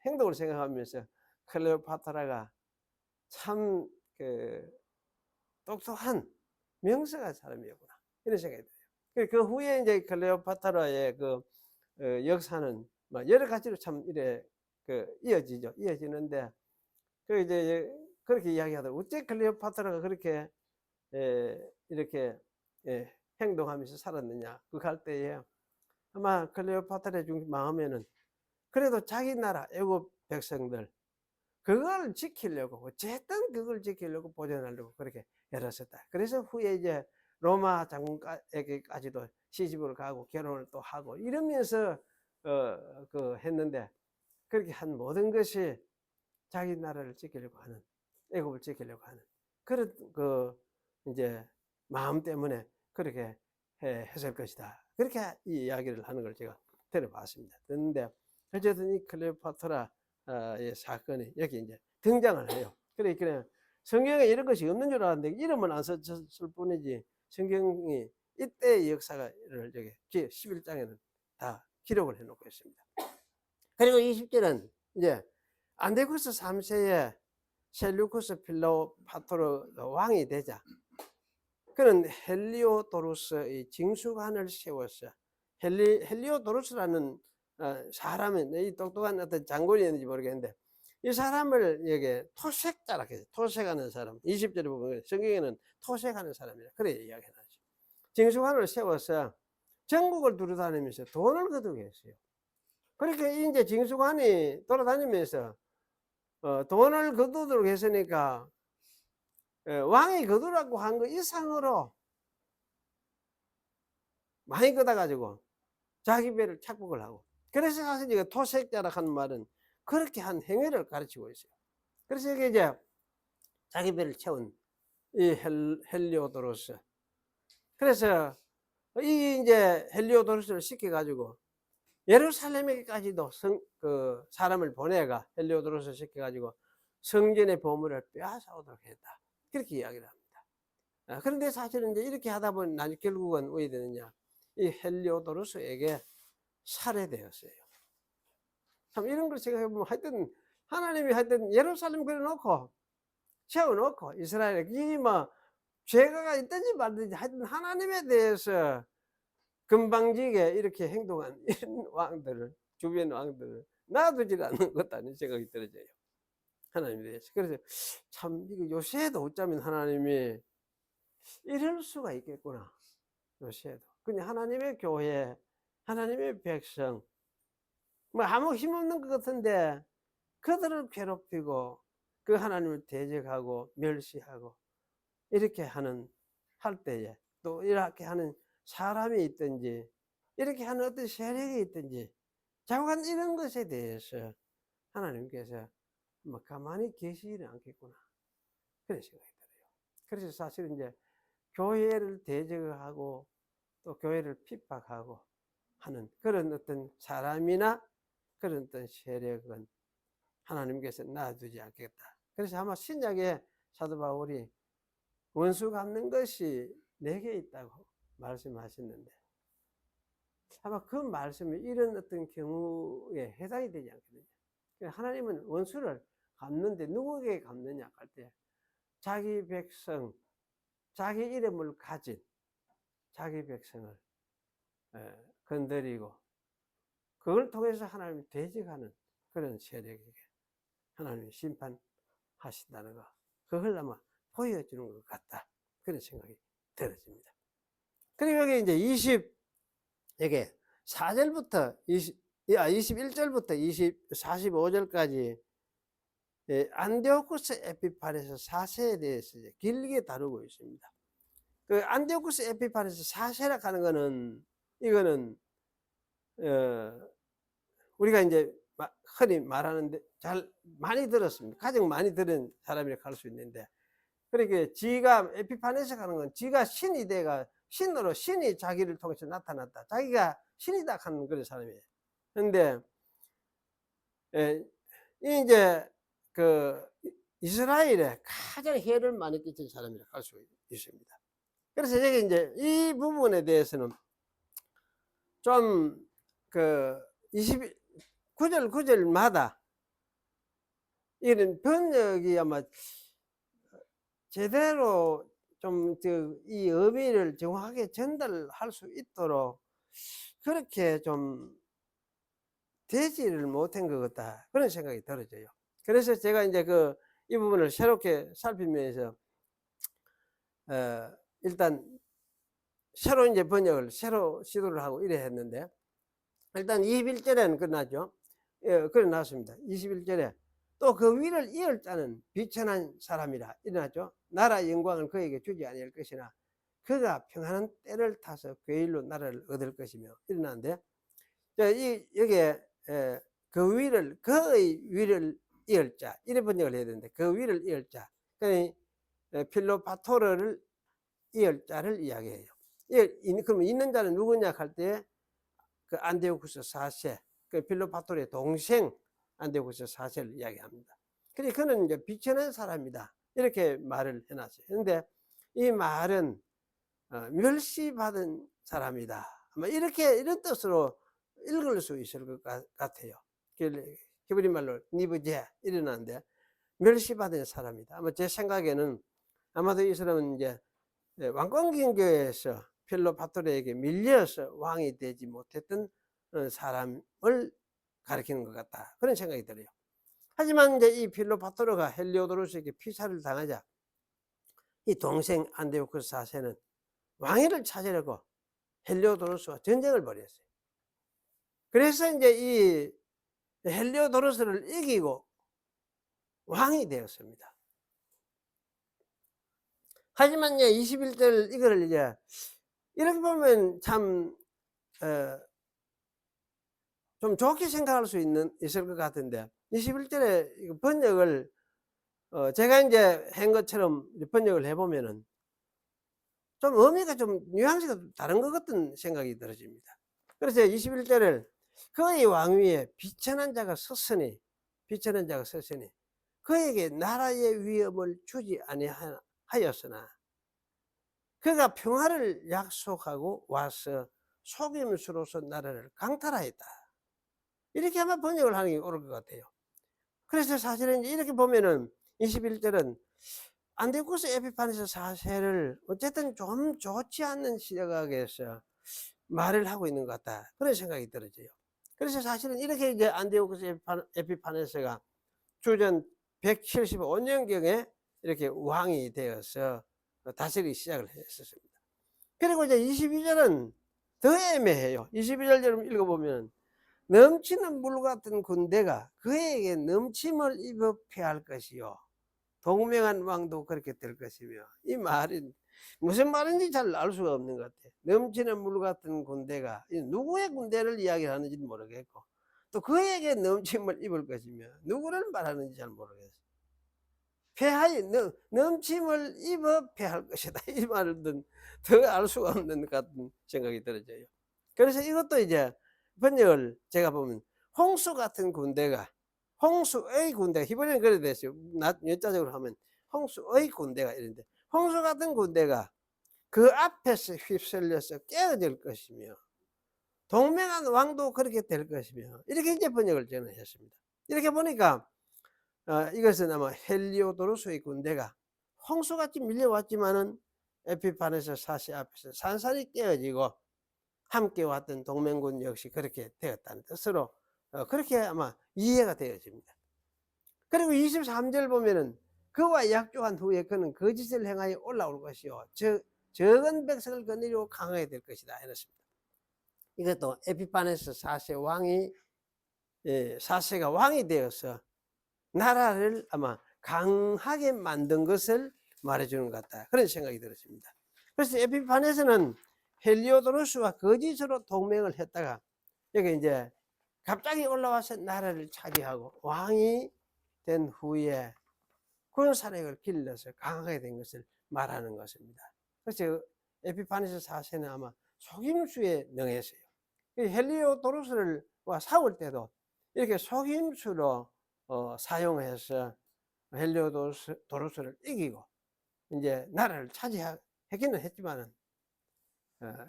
행동을 생각하면서 클레오파트라가 참 똑똑한 명석한 사람이었구나 이런 생각이 들어요. 그 후에 이제 클레오파트라의 역사는 여러 가지로 참 이래 이어지는데 이제 그렇게 이야기하더라고요. 어째 클레오파트라가 그렇게 이렇게 행동하면서 살았느냐. 그 갈 때에 아마 클레오파트라의 마음에는 그래도 자기 나라 애굽 백성들 그걸 지키려고 어쨌든 그걸 지키려고 보존하려고 그렇게 애썼다. 그래서 후에 이제 로마 장군에게까지도 시집을 가고 결혼을 또 하고 이러면서 했는데 그렇게 한 모든 것이 자기 나라를 지키려고 하는 애굽을 지키려고 하는 그런 이제 마음 때문에 그렇게 했을 것이다. 그렇게 이 이야기를 하는 걸 제가 들어봤습니다. 그런데 어쨌든 이 클레오파트라의 사건이 여기 이제 등장을 해요. 그러니까 성경에 이런 것이 없는 줄 알았는데 이름은 안 썼을 뿐이지 성경이 이때의 역사를 여기 11장에는 다 기록을 해놓고 있습니다. 그리고 20절은 이제 안디오쿠스 3세의 셀루쿠스 필로파토르 왕이 되자 그는 헬리오도루스의 징수관을 세웠어. 헬리오도루스라는 사람은 이 똑똑한 어떤 장군이었는지 모르겠는데 이 사람을 여기 토색자라 해요. 토색하는 사람. 20절에 보면 성경에는 토색하는 사람이라 그래 이야기하죠. 징수관을 세워서 전국을 두루다니면서 돈을 거두겠어요. 그렇게 이제 징수관이 돌아다니면서 돈을 거두도록 했으니까 왕이 거두라고 한 거 이상으로 많이 걷어가지고 자기 배를 착복을 하고, 그래서 사실 이거 토색자라 하는 말은 그렇게 한 행위를 가르치고 있어요. 그래서 이게 이제 자기 배를 채운 이 헬리오도로스. 그래서 이 이제 헬리오도로스를 시켜가지고 예루살렘에까지도 사람을 보내가 헬리오도로스를 시켜가지고 성전의 보물을 빼앗아 오도록 했다. 그렇게 이야기를 합니다. 그런데 사실은 이제 이렇게 하다 보니 나중에 결국은 왜 되느냐. 이 헬리오도로스에게 살해되었어요. 참 이런 걸 생각해보면 하여튼 하나님이 하여튼 예루살렘 그려놓고 세워놓고 이스라엘에 이 뭐 죄가 있든지 말든지 하여튼 하나님에 대해서 금방지게 이렇게 행동한 이런 왕들을, 주변 왕들을 놔두질 않는 것도 아닌 생각이 들어져요. 하나님에 대해서. 그래서 참 이거 요새도 어쩌면 하나님이 이럴 수가 있겠구나. 요새도. 근데 하나님의 교회, 하나님의 백성, 뭐 아무 힘없는 것 같은데 그들을 괴롭히고 그 하나님을 대적하고 멸시하고 이렇게 할 때에 또 이렇게 하는 사람이 있든지 이렇게 하는 어떤 세력이 있든지 자관 이런 것에 대해서 하나님께서 뭐 가만히 계시지는 않겠구나, 그런 생각이 들어요. 그래서 사실 이제 교회를 대적하고 또 교회를 핍박하고 하는 그런 어떤 사람이나 그런 어떤 세력은 하나님께서 놔두지 않겠다. 그래서 아마 신약에 사도 바울이 원수 갚는 것이 내게 있다고 말씀하셨는데 아마 그 말씀이 이런 어떤 경우에 해당이 되지 않거든요. 하나님은 원수를 갚는데 누구에게 갚느냐 할 때 자기 백성, 자기 이름을 가진 자기 백성을 건드리고 그걸 통해서 하나님을 대적하는 그런 세력에게 하나님이 심판하신다는 거, 그걸 아마 보여주는 것 같다, 그런 생각이 들어집니다. 그리고 여기 이제 여기 4절부터 21절부터 45절까지 안디오쿠스 에피판에서 4세에 대해서 이제 길게 다루고 있습니다. 그 안디오쿠스 에피판에서 4세라 하는 거는 이거는 우리가 이제 흔히 말하는데 잘 많이 들었습니다. 가장 많이 들은 사람이라고 할 수 있는데, 그러니까 지가 에피파네스 하는 건 지가 신이 돼가 신으로 신이 자기를 통해서 나타났다, 자기가 신이다 하는 그런 사람이에요. 그런데 이제 그 이스라엘에 가장 해를 많이 끼친 사람이라고 할 수 있습니다. 그래서 여기 이제 이 부분에 대해서는 좀 그 9절마다 이런 번역이 아마 제대로 좀 이 의미를 정확하게 전달할 수 있도록 그렇게 좀 되지를 못한 것 같다, 그런 생각이 들어져요. 그래서 제가 이제 이 부분을 새롭게 살피면서 일단 새로 이제 번역을 새로 시도를 하고 이래 했는데, 일단 21절에는 끝났죠. 그래 나왔습니다. 21절에 또 그 위를 이을 자는 비천한 사람이라 일어났죠. 나라 영광을 그에게 주지 아니할 것이나 그가 평안한 때를 타서 궤일로 나라를 얻을 것이며 일어났는데, 여기에 그의 위를 이을 자, 이래 번역을 해야 되는데 그 위를 이을 자, 필로파토르를 이을 자를 이야기해요. 그러면 있는 자는 누구냐 할 때 그 안디오쿠스 4세, 그 필로파토르의 동생 안디오쿠스 4세를 이야기합니다. 그래 그는 이제 비천한 사람이다, 이렇게 말을 해놨어요. 그런데 이 말은 멸시받은 사람이다, 아마 이런 뜻으로 읽을 수 있을 것 같아요. 히브리 말로 니브제 이러는데 멸시받은 사람이다. 아마 제 생각에는 아마도 이 사람은 이제 왕권 경계에서 필로파토르에게 밀려서 왕이 되지 못했던 사람을 가리키는 것 같다. 그런 생각이 들어요. 하지만 이제 이 필로파토르가 헬리오도로스에게 피살을 당하자 이 동생 안디오쿠스 4세는 왕위를 찾으려고 헬리오도로스와 전쟁을 벌였어요. 그래서 이제 이 헬리오도로스를 이기고 왕이 되었습니다. 하지만 이제 21절 이거를 이제 이렇게 보면 참 좀 좋게 생각할 수 있을 것 같은데 21절에 번역을 제가 이제 한 것처럼 번역을 해보면은 좀 의미가 좀 뉘앙스가 다른 것 같은 생각이 들어집니다. 그래서 21절을 그의 왕위에 비천한 자가 섰으니 그에게 나라의 위엄을 주지 아니하였으나 그가 평화를 약속하고 와서 속임수로서 나라를 강탈하였다. 이렇게 아마 번역을 하는 게 옳을 것 같아요. 그래서 사실은 이렇게 보면은 21절은 안디오쿠스 에피파네스 4세를 어쨌든 좀 좋지 않는 시각에서 말을 하고 있는 것 같다. 그런 생각이 들어져요. 그래서 사실은 이렇게 이제 안디오쿠스 에피파네스가 주전 175년경에 이렇게 왕이 되어서 다스리기 시작을 했었습니다. 그리고 이제 22절은 더 애매해요. 22절 읽어보면 넘치는 물 같은 군대가 그에게 넘침을 입어 패할 것이요 동맹한 왕도 그렇게 될 것이며, 이 말이 무슨 말인지 잘 알 수가 없는 것 같아요. 넘치는 물 같은 군대가 누구의 군대를 이야기하는지 모르겠고 또 그에게 넘침을 입을 것이며 누구를 말하는지 잘 모르겠어요. 넘침을 입어 패할 것이다. 이 말은 더 알 수가 없는 것 같은 생각이 들어져요. 그래서 이것도 이제 번역을 제가 보면 홍수 같은 군대가 홍수의 군대가 히브리어는 그래 됐어요. 여자적으로 하면 홍수의 군대가 이런데 홍수 같은 군대가 그 앞에서 휩쓸려서 깨어질 것이며 동맹한 왕도 그렇게 될 것이며 이렇게 이제 번역을 저는 했습니다. 이렇게 보니까 이것은 아마 헬리오도로스의 군대가 홍수같이 밀려왔지만은 에피파네스 4세 앞에서 산산이 깨어지고 함께 왔던 동맹군 역시 그렇게 되었다는 뜻으로 그렇게 아마 이해가 되어집니다. 그리고 23절 보면은 그와 약조한 후에 그는 거짓을 행하여 올라올 것이요 적은 백성을 거느리고 강하게 될 것이다 이렇습니다. 이것도 에피파네스 4세 왕이 4세가 왕이 되어서 나라를 아마 강하게 만든 것을 말해주는 것 같다 그런 생각이 들었습니다. 그래서 에피파네스는 헬리오도로스와 거짓으로 동맹을 했다가 여기 이제 갑자기 올라와서 나라를 차지하고 왕이 된 후에 군사력을 길러서 강하게 된 것을 말하는 것입니다. 그래서 에피파네스 4세는 아마 속임수에 능했어요. 헬리오도로스와 싸울 때도 이렇게 속임수로 사용해서 헬리오도로스를 이기고 이제 나라를 차지하기는 했지만은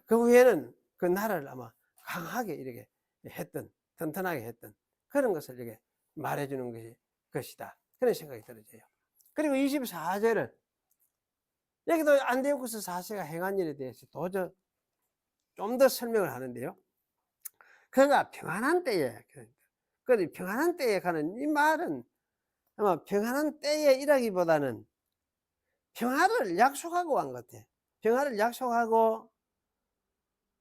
그 후에는 그 나라를 아마 강하게 이렇게 했던 튼튼하게 했던 그런 것을 이렇게 말해주는 것이다 그런 생각이 들어져요. 그리고 24절은 여기도 안디오쿠스 4세가 행한 일에 대해서 도저 좀 더 설명을 하는데요. 그가 평안한 때에 그 평안한 때에 가는 이 말은 아마 평안한 때에 일하기보다는 평화를 약속하고 간 것 같아. 평화를 약속하고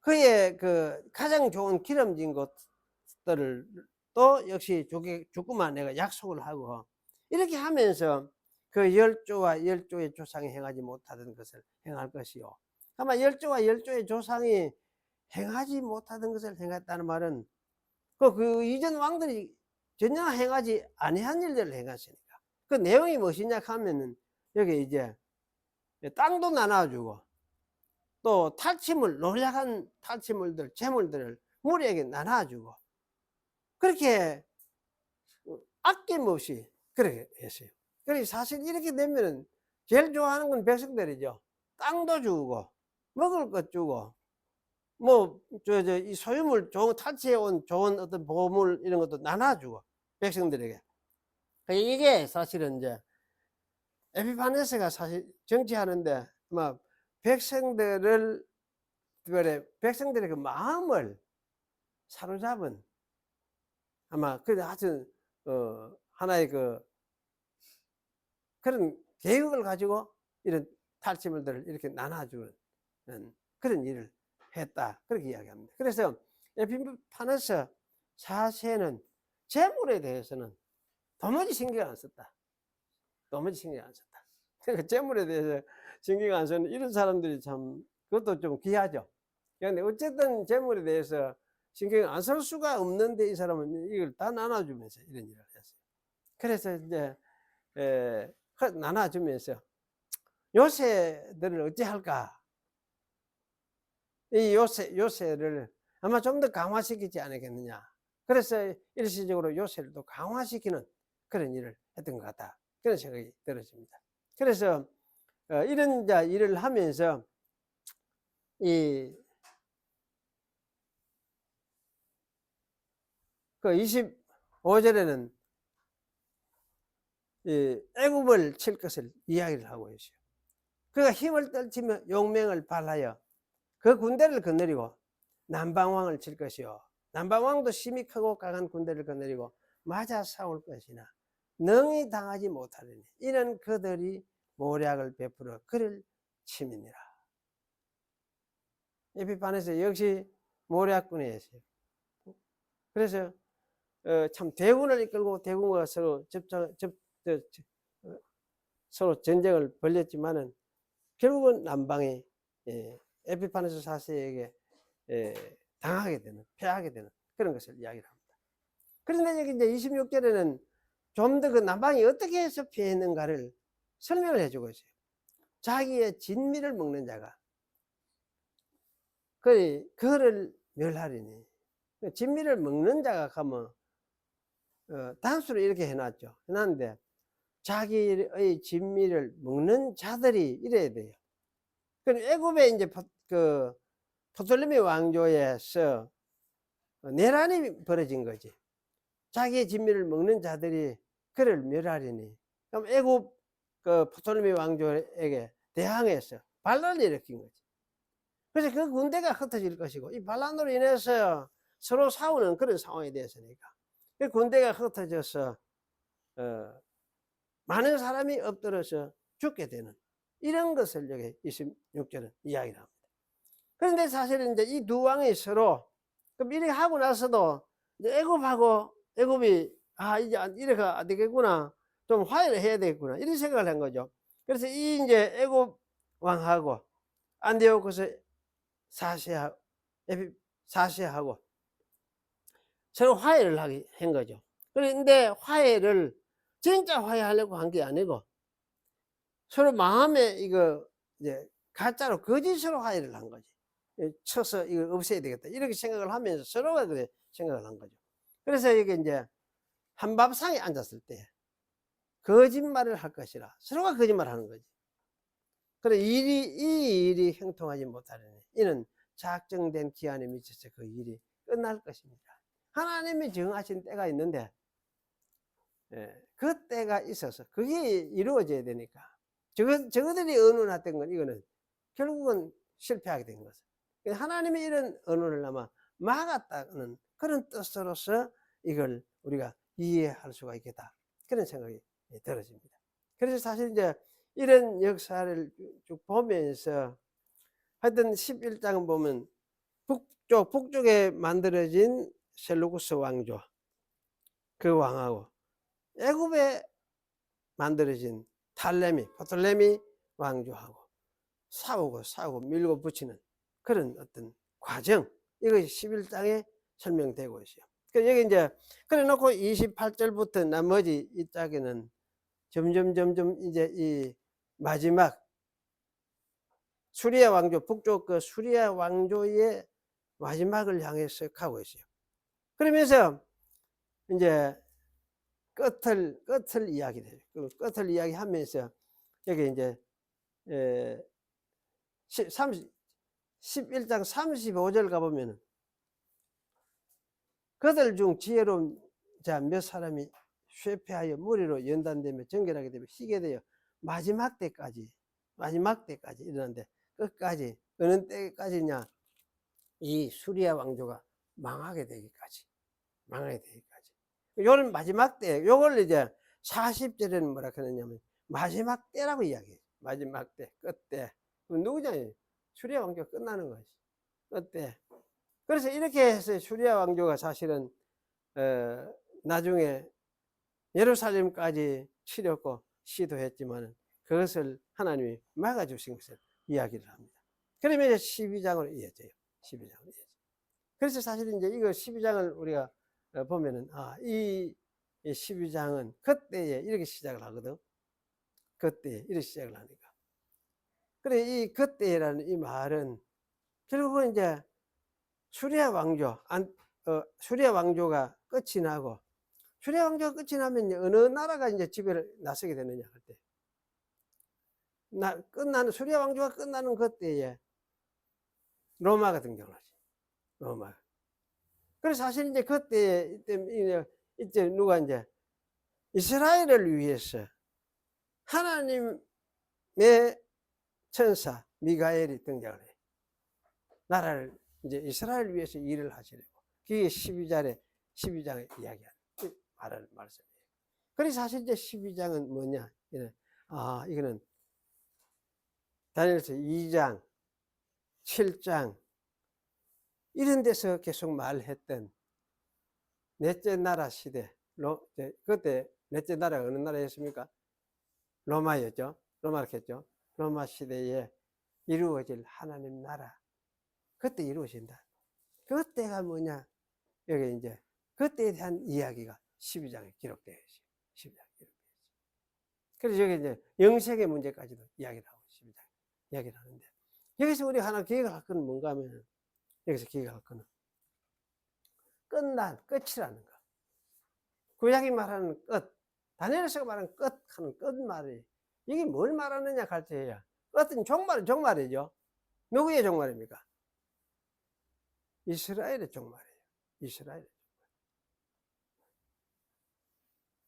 그의 그 가장 좋은 기름진 것들을 또 역시 주구만 내가 약속을 하고 이렇게 하면서 그 열조와 열조의 조상이 행하지 못하던 것을 행할 것이요. 아마 열조와 열조의 조상이 행하지 못하던 것을 행했다는 말은 그 이전 왕들이 전혀 행하지 아니한 일들을 행했으니까 그 내용이 무엇이냐 하면은 여기 이제 땅도 나눠주고 또 탈취물 노력한 탈취물들 재물들을 무리에게 나눠주고 그렇게 아낌없이 그렇게 했어요. 그래서 사실 이렇게 되면은 제일 좋아하는 건 백성들이죠. 땅도 주고 먹을 것 주고 뭐 이 소유물 좋은 탈취해온 좋은 어떤 보물 이런 것도 나눠주고 백성들에게 이게 사실은 이제 에피파네스가 사실 정치하는데 백성들의 그 마음을 사로잡은 아마 그 아주 하나의 그런 계획을 가지고 이런 탈취물들을 이렇게 나눠주는 그런 일을 했다. 그렇게 이야기합니다. 그래서 에피파네스 4세는 재물에 대해서는 도무지 신경 안 썼다. 도무지 신경 안 썼다. 그러니까 재물에 대해서 신경 안 쓰는 이런 사람들이 참 그것도 좀 귀하죠. 그런데 어쨌든 재물에 대해서 신경 안 쓸 수가 없는데 이 사람은 이걸 다 나눠주면서 이런 일을 했어요. 그래서 이제 나눠주면서 요새들을 어찌할까? 이 요새를 아마 좀 더 강화시키지 않겠느냐. 그래서 일시적으로 요새를 또 강화시키는 그런 일을 했던 것 같다. 그런 생각이 들었습니다. 그래서 이런 일을 하면서 이 25절에는 애굽을 칠 것을 이야기를 하고 있어요. 그가 힘을 떨치며 용맹을 발하여 그 군대를 거느리고 남방왕을 칠 것이요 남방왕도 심히 크고 강한 군대를 거느리고 맞아 싸울 것이나 능히 당하지 못하리니 이는 그들이 모략을 베풀어 그를 침이니라. 에피파네스 역시 모략군이었어요. 그래서 참 대군을 이끌고 대군과 서로 전쟁을 벌였지만은 결국은 남방이 에피파네스 4세에게 당하게 되는, 패하게 되는 그런 것을 이야기를 합니다. 그런데 여기 이제 26절에는 좀 더 그 남방이 어떻게 해서 피했는가를 설명을 해주고 있어요. 자기의 진미를 먹는 자가 그를 멸하리니. 진미를 먹는 자가 가면 단수로 이렇게 해놨죠. 해놨는데 자기의 진미를 먹는 자들이 이래야 돼요. 애굽에 이제 프톨레미 왕조에서 내란이 벌어진 거지. 자기의 진미를 먹는 자들이 그를 멸하리니. 그럼 애굽 프톨레미 왕조에게 대항해서 반란을 일으킨 거지. 그래서 그 군대가 흩어질 것이고 이 반란으로 인해서 서로 싸우는 그런 상황이 되었으니까 그 군대가 흩어져서 많은 사람이 엎드려서 죽게 되는 이런 것을 여기 26절은 이야기를 합니다. 그런데 사실은 이제 이 두 왕이 서로 그럼 이렇게 하고 나서도 이제 애굽이 이제 이렇게 안 되겠구나, 좀 화해를 해야 되겠구나 이런 생각을 한 거죠. 그래서 이 이제 애굽 왕하고 안디오코스 4세하고 서로 화해를 한 거죠. 그런데 화해를 진짜 화해하려고 한 게 아니고 서로 마음에 이제 가짜로 거짓으로 화해를 한 거지. 쳐서 이걸 없애야 되겠다 이렇게 생각을 하면서 서로가 그래 생각을 한 거죠. 그래서 이게 이제 한밥상에 앉았을 때 거짓말을 할 것이라 서로가 거짓말을 하는 거지. 그래 이 일이 형통하지 못하려니 이는 작정된 기한에 미쳐서 그 일이 끝날 것입니다. 하나님이 정하신 때가 있는데 그 때가 있어서 그게 이루어져야 되니까 저거들이 언론했던 건 이거는 결국은 실패하게 된 것은 하나님이 이런 언론을 아마 막았다는 그런 뜻으로서 이걸 우리가 이해할 수가 있겠다 그런 생각이 들어집니다. 그래서 사실 이제 이런 역사를 쭉 보면서 하여튼 11장은 보면 북쪽에 만들어진 셀루쿠스 왕조 그 왕하고 애굽에 만들어진 프톨레미 왕조하고 싸우고 밀고 붙이는 그런 어떤 과정 이것이 11장에 설명되고 있어요. 여기 이제 그래 놓고 28절부터 나머지 이 짝에는 점점 이제 이 마지막 수리아 왕조 북쪽 수리아 왕조의 마지막을 향해서 가고 있어요. 그러면서 이제 끝을 이야기해요. 끝을 이야기하면서 여기 이제 11장 35절 가보면은 그들 중 지혜로운 자 몇 사람이 쇠폐하여 무리로 연단되며 정결하게 되며 희게 되어 마지막 때까지 일어났는데 끝까지 어느 때까지냐 이 수리아 왕조가 망하게 되기까지. 요런 마지막 때, 요걸 이제 40절에는 뭐라 그러냐면 마지막 때라고 이야기해요. 마지막 때, 끝때. 누구냐? 수리아 왕조가 끝나는 것이. 끝때. 그래서 이렇게 해서 수리아 왕조가 사실은 나중에 예루살렘까지 치렸고 시도했지만 그것을 하나님이 막아주신 것을 이야기를 합니다. 그러면 이제 12장으로 이어져요. 12장으로 이어져요. 그래서 사실 이제 이거 12장을 우리가 보면은, 이 12장은 그때에 이렇게 시작을 하거든. 그때에 이렇게 시작을 하니까. 그래, 이 그때라는 이 말은 결국은 이제 수리아 왕조가 끝이 나고, 수리아 왕조가 끝이 나면 어느 나라가 이제 지배를 나서게 되느냐 할 때, 수리아 왕조가 끝나는 그때에 로마가 등장하지. 로마. 그래서 사실 이제 그때 이때 누가 이제 이스라엘을 위해서 하나님의 천사 미가엘이 등장을 해. 나라를 이제 이스라엘을 위해서 일을 하시려고. 그게 12장에 이야기하는 말씀이에요. 그래서 사실 이제 12장은 뭐냐? 이거는 다니엘서 2장, 7장 이런 데서 계속 말했던 넷째 나라 시대. 그때 넷째 나라가 어느 나라였습니까? 로마였죠. 로마였겠죠. 로마 시대에 이루어질 하나님 나라. 그때 이루어진다. 그때가 뭐냐? 여기 이제 그때에 대한 이야기가 12장에 기록되어 있어요. 12장에 기록되어 있어요. 그래서 여기 이제 영생의 문제까지도 이야기를 하고 12장 이야기를 하는데, 여기서 우리 하나 기억을 할 거는 뭔가 하면, 여기서 기억을 할 거는 끝이라는 거. 구약이 말하는 끝, 다니엘서가 말하는 끝 하는 끝말이, 이게 뭘 말하느냐 할 때야. 끝은 종말이죠. 누구의 종말입니까? 이스라엘의 종말이에요.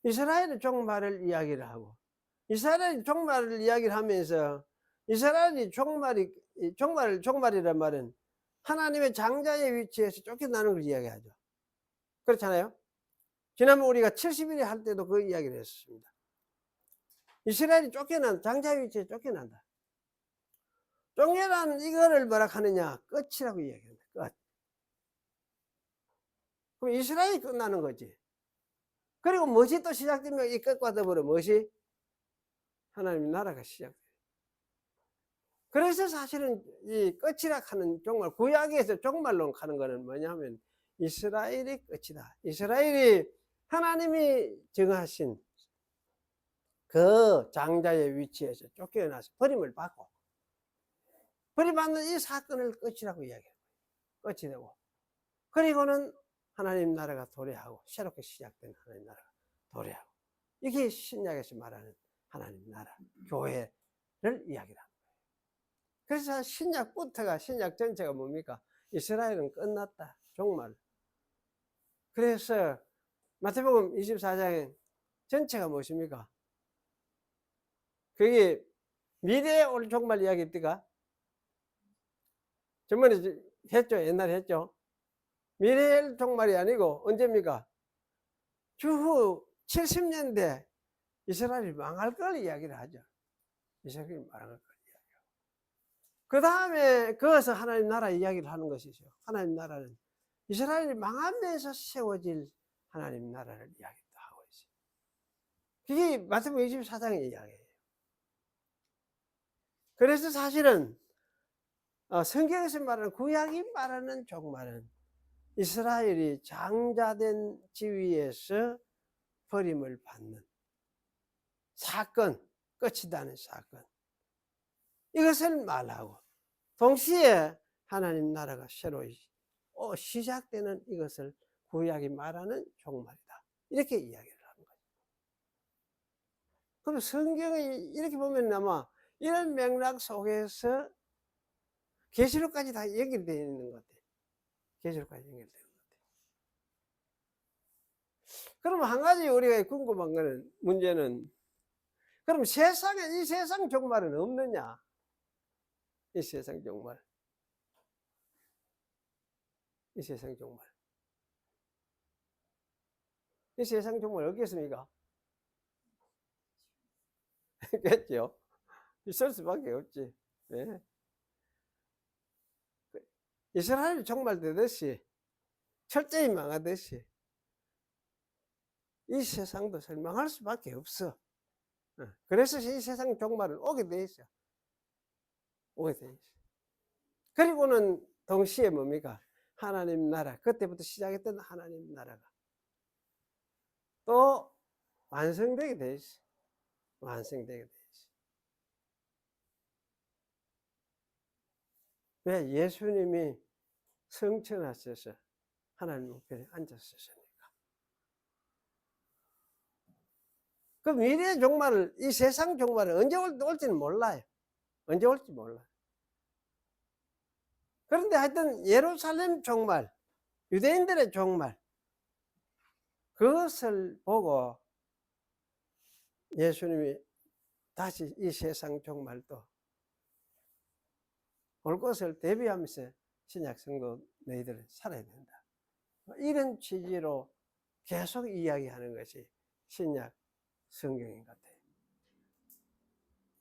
이스라엘의 종말을 이야기를 하고, 이스라엘의 종말을 이야기를 하면서, 이스라엘이 종말이란 말은 하나님의 장자의 위치에서 쫓겨나는 걸 이야기하죠. 그렇잖아요. 지난번 우리가 70일에 할 때도 그 이야기를 했습니다. 이스라엘이 장자의 위치에 쫓겨난다. 쫓겨나는 이거를 뭐라 하느냐? 끝이라고 이야기합니다. 끝. 그럼 이스라엘이 끝나는 거지. 그리고 무엇이 또 시작되면 이 끝과 더불어 무엇이? 하나님의 나라가 시작돼요. 그래서 사실은 이 끝이라 하는 종말, 구약에서 종말론 하는 거는 뭐냐면 이스라엘이 끝이다. 이스라엘이 하나님이 정하신 그 장자의 위치에서 쫓겨나서 버림을 받고, 버림받는 이 사건을 끝이라고 이야기해요. 끝이 되고, 그리고는 하나님 나라가 도래하고, 새롭게 시작된 하나님 나라가 도래하고, 이게 신약에서 말하는 하나님 나라, 교회를 이야기를 합니다. 그래서 신약 전체가 뭡니까? 이스라엘은 끝났다. 종말. 그래서 마태복음 24장의 전체가 무엇입니까? 그게 미래에 올 종말 이야기입니까? 저번에 했죠. 옛날에 했죠. 미래의 종말이 아니고 언제입니까? 주후 70년대 이스라엘이 망할 걸 이야기를 하죠. 이스라엘이 망할 걸 이야기하고, 그 다음에 그것을 하나님 나라 이야기를 하는 것이죠. 하나님 나라는 이스라엘이 망하면서 세워질 하나님 나라를 이야기도 하고 있어요. 그게 마태복음 24장의 이야기예요. 그래서 사실은 성경에서 말하는, 구약이 말하는 종말은 이스라엘이 장자된 지위에서 버림을 받는 사건, 끝이다는 사건, 이것을 말하고, 동시에 하나님 나라가 새로이 시작되는 이것을 구약이 말하는 종말이다. 이렇게 이야기를 하는 거죠. 그럼 성경이 이렇게 보면 아마 이런 맥락 속에서 계시록까지 다 연결되어 있는 것 같아요. 계시록까지 연결되는 것 같아요. 그럼 한 가지 우리가 궁금한 거는, 문제는, 그럼 이 세상 종말은 없느냐? 이 세상 종말. 이 세상 종말 없겠습니까? 있겠죠. 있을 수밖에 없지. 예. 이스라엘 종말되듯이 철저히 망하듯이 이 세상도 멸망할 수밖에 없어. 그래서 이 세상 종말은 오게 돼 있어. 오게 돼 있어. 그리고는 동시에 뭡니까? 하나님 나라, 그때부터 시작했던 하나님 나라가 또 완성되게 돼 있어. 완성되게 돼 있어. 왜? 예수님이 성천하셔서 하나님 우편에 앉았으니까. 그 미래의 종말을, 이 세상 종말을 언제 올지는 몰라요. 언제 올지 몰라요. 그런데 하여튼 예루살렘 종말, 유대인들의 종말, 그것을 보고 예수님이 다시 이 세상 종말도 올 것을 대비하면서 신약 성도 너희들은 살아야 된다. 이런 취지로 계속 이야기하는 것이 신약 성경인 것 같아요.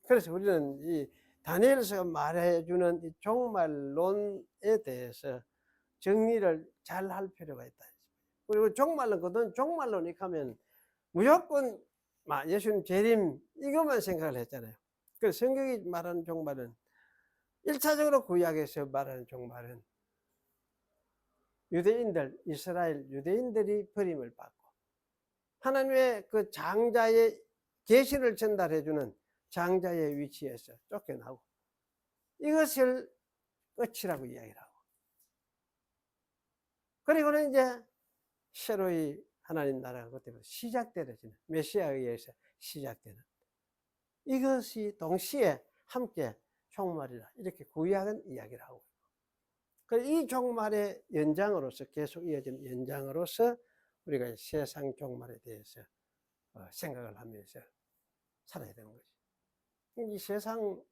그래서 우리는 이 다니엘서가 말해주는 이 종말론에 대해서 정리를 잘 할 필요가 있다. 그리고 종말론, 종말론이 하면 무조건 예수님 재림 이것만 생각을 했잖아요. 그래서 성경이 말하는 종말은 1차적으로 구약에서 말하는 종말은 유대인들, 이스라엘 유대인들이 버림을 받고 하나님의 그 장자의 계시를 전달해주는 장자의 위치에서 쫓겨나고 이것을 끝이라고 이야기를 하고, 그리고는 이제 새로이 하나님 나라가 그때부터 시작되는 메시아에 의해서 시작되는 이것이 동시에 함께 종말이라 이렇게 구약은 이야기를 하고 있고, 이 종말의 연장으로서 계속 이어지는 연장으로서 우리가 세상 종말에 대해서 생각을 하면서 살아야 되는 거지. 이 세상은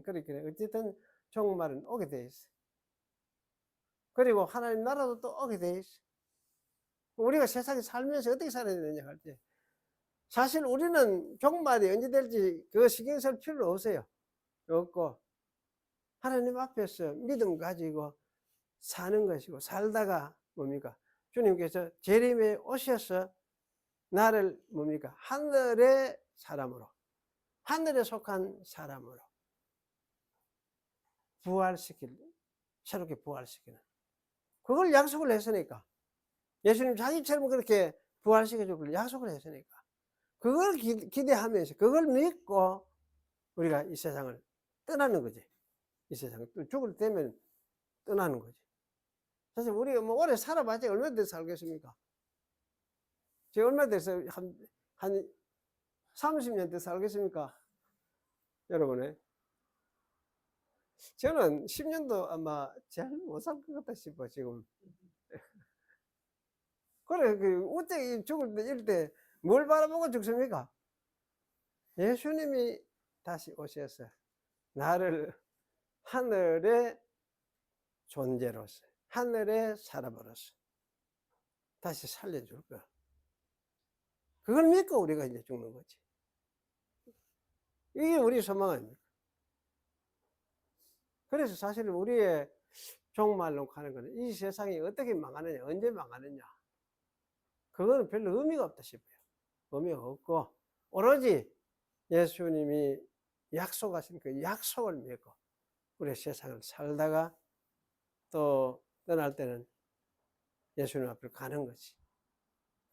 그렇게 어쨌든 종말은 오게 돼 있어. 그리고 하나님 나라도 또 오게 돼 있어. 우리가 세상에 살면서 어떻게 살아야 되느냐 할 때 사실 우리는 종말이 언제 될지 그거 신경 쓸 필요 없어요. 없고 하나님 앞에서 믿음 가지고 사는 것이고, 살다가 뭡니까? 주님께서 재림에 오셔서 나를 뭡니까? 하늘의 사람으로, 하늘에 속한 사람으로 새롭게 부활시키는 그걸 약속을 했으니까, 예수님 자기처럼 그렇게 부활시켜줄 약속을 했으니까 그걸 기대하면서 그걸 믿고 우리가 이 세상을 떠나는 거지. 이 세상을 죽을 때면 떠나는 거지. 사실 우리가 뭐 오래 살아봤자 얼마 더 살겠습니까? 제가 얼마 돼서 한 30년 더 살겠습니까? 여러분의 저는 10년도 아마 잘 못 살 것 같다 싶어 지금. 그래, 우째 죽을 때 이럴 때 뭘 바라보고 죽습니까? 예수님이 다시 오셔서 나를 하늘의 존재로서, 하늘의 사람으로서 다시 살려줄 거야. 그걸 믿고 우리가 이제 죽는 거지. 이게 우리 소망 아닙니까? 그래서 사실 우리의 종말론 하는 거는 이 세상이 어떻게 망하느냐, 언제 망하느냐, 그거는 별로 의미가 없다 싶어요. 의미가 없고 오로지 예수님이 약속하신 그 약속을 믿고 우리 세상을 살다가 또 떠날 때는 예수님 앞으로 가는 거지.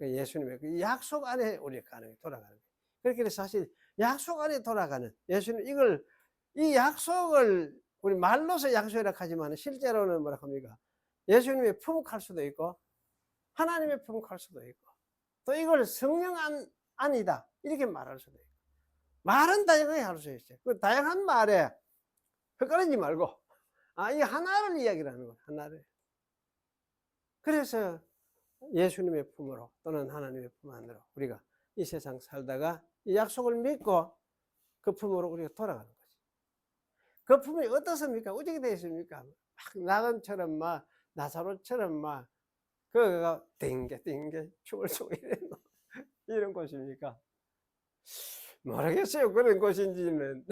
예수님의 그 약속 안에 우리가 돌아가는 거예요. 그렇게 사실 약속 안에 돌아가는 예수님, 이 약속을 우리 말로서 약속이라 하지만 실제로는 뭐라 합니까? 예수님의 품목할 수도 있고 하나님의 품목할 수도 있고 또 이걸 성령 안이다 이렇게 말할 수도 있고, 말은 다양하게 할 수 있어요. 그 다양한 말에 헷갈리지 말고 이 하나를 이야기를 하는 거예요. 하나를. 그래서 예수님의 품으로 또는 하나님의 품 안으로 우리가 이 세상 살다가 이 약속을 믿고 그 품으로 우리가 돌아가는 거지. 그 품이 어떻습니까? 어떻게 되어 있습니까? 막 나금처럼 나사로처럼 그가 띵게 춤을 추고 이래. 이런 곳입니까? 모르겠어요. 그런 곳인지는.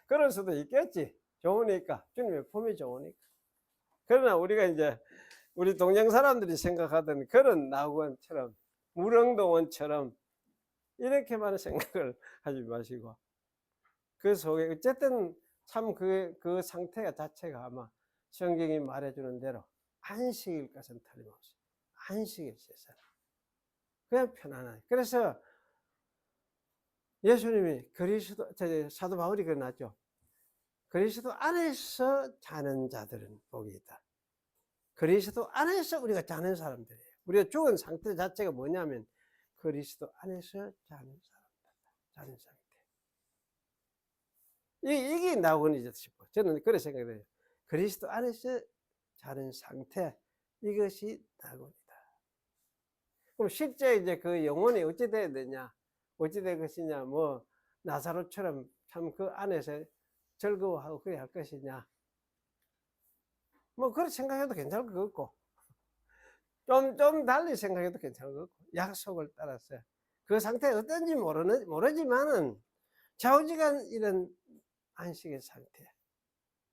그럴 수도 있겠지. 좋으니까. 주님의 품이 좋으니까. 그러나 우리가 이제 우리 동양 사람들이 생각하던 그런 낙원처럼, 무릉도원처럼 이렇게만 생각을 하지 마시고, 그 속에 어쨌든 참 그 상태가 자체가 아마 성경이 말해주는 대로 안식일 것은 틀림없이 안식일 세상. 그냥 편안하게. 그래서 예수님이 사도 바울이 그러났죠. 그리스도 안에서 자는 자들은 복이 있다. 그리스도 안에서 우리가 자는 사람들이에요. 우리가 죽은 상태 자체가 뭐냐면 그리스도 안에서 자는 상태. 이게 낙원이죠 싶어. 저는 그렇게 생각해요. 그리스도 안에서 자는 상태, 이것이 낙원이다. 그럼 실제 이제 그 영혼이 어찌 돼야 되냐? 어찌 될 것이냐? 뭐 나사로처럼 참 그 안에서 즐거워하고 그래야 할 것이냐? 뭐 그렇게 생각해도 괜찮을 것 같고, 좀 달리 생각해도 괜찮을 것 같고, 약속을 따라서 그 상태가 어떤지 모르지만은 좌우지간 이런 안식의 상태,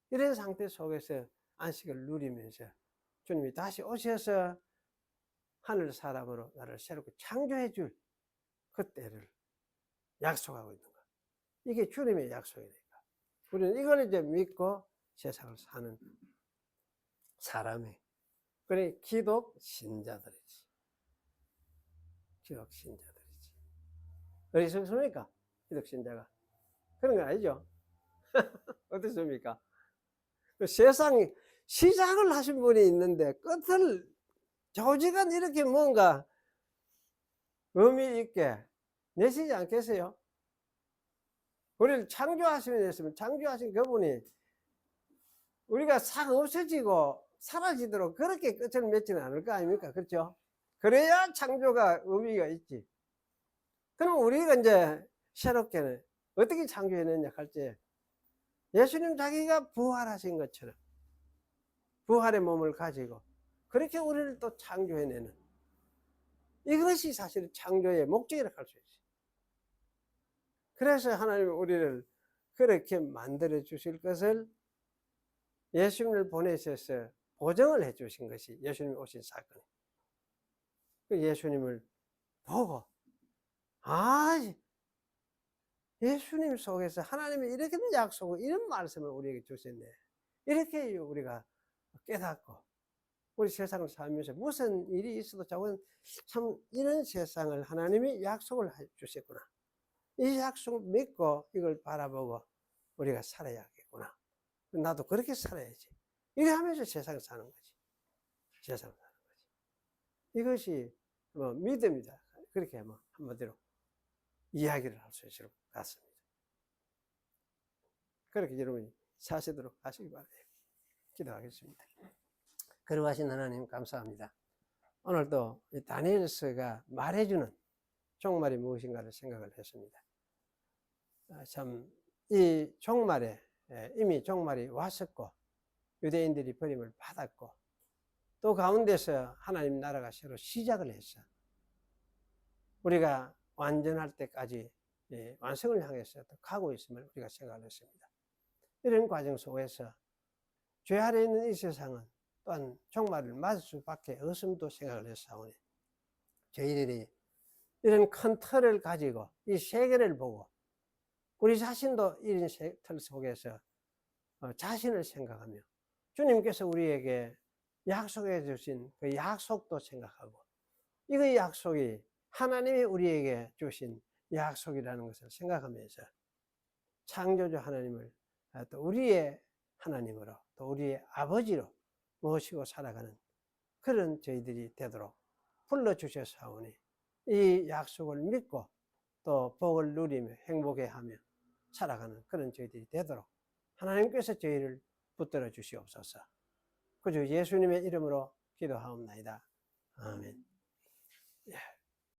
이런 상태 속에서 안식을 누리면서 주님이 다시 오셔서 하늘 사람으로 나를 새롭게 창조해 줄 그때를 약속하고 있는 거야. 이게 주님의 약속이니까. 우리는 이걸 이제 믿고 세상을 사는 사람이, 그래 기독 신자들이지. 기독 신자들이지. 어디서입니까? 기독 신자가. 그런 건 아니죠. 어떻습니까? 그 세상이 시작을 하신 분이 있는데 끝을 조지간 이렇게 뭔가 의미 있게 내시지 않겠어요? 우리를 창조하시면 창조하신 그분이 우리가 싹 없어지고 사라지도록 그렇게 끝을 맺지는 않을 거 아닙니까? 그렇죠? 그래야 창조가 의미가 있지. 그럼 우리가 이제 새롭게 어떻게 창조해냈냐 할 때 예수님 자기가 부활하신 것처럼 부활의 몸을 가지고 그렇게 우리를 또 창조해내는, 이것이 사실 창조의 목적이라고 할 수 있어요. 그래서 하나님은 우리를 그렇게 만들어 주실 것을 예수님을 보내셔서 보증을 해 주신 것이 예수님이 오신 사건이에요. 그 예수님을 보고, 예수님 속에서 하나님이 이렇게 약속을, 이런 말씀을 우리에게 주셨네. 이렇게 우리가 깨닫고, 우리 세상을 살면서 무슨 일이 있어도 참 이런 세상을 하나님이 약속을 해 주셨구나. 이 약속을 믿고 이걸 바라보고 우리가 살아야겠구나. 나도 그렇게 살아야지. 이래 하면서 세상을 사는 거지. 세상을 사는 거지. 이것이 뭐 믿음이다. 그렇게 뭐 한마디로 이야기를 할 수 있을 것 같습니다. 그렇게 여러분이 사시도록 하시기 바랍니다. 기도하겠습니다. 거룩하신 하나님 감사합니다. 오늘도 다니엘서가 말해주는 종말이 무엇인가를 생각을 했습니다. 참 이 종말에 이미 종말이 왔었고 유대인들이 버림을 받았고 또 가운데서 하나님 나라가 새로 시작을 했어. 우리가 완전할 때까지 완성을 향해서 가고 있음을 우리가 생각을 했습니다. 이런 과정 속에서 죄 아래 있는 이 세상은 또한 종말을 맞을 수밖에 없음도 생각을 했사오니 저희들이 이런 큰 틀을 가지고 이 세계를 보고 우리 자신도 이런 틀 속에서 자신을 생각하며 주님께서 우리에게 약속해 주신 그 약속도 생각하고 이 약속이 하나님이 우리에게 주신 약속이라는 것을 생각하면서 창조주 하나님을 또 우리의 하나님으로 또 우리의 아버지로 모시고 살아가는 그런 저희들이 되도록 불러주셨사오니 이 약속을 믿고 또 복을 누리며 행복해하며 살아가는 그런 저희들이 되도록 하나님께서 저희를 붙들어 주시옵소서. 그저 예수님의 이름으로 기도하옵나이다. 아멘.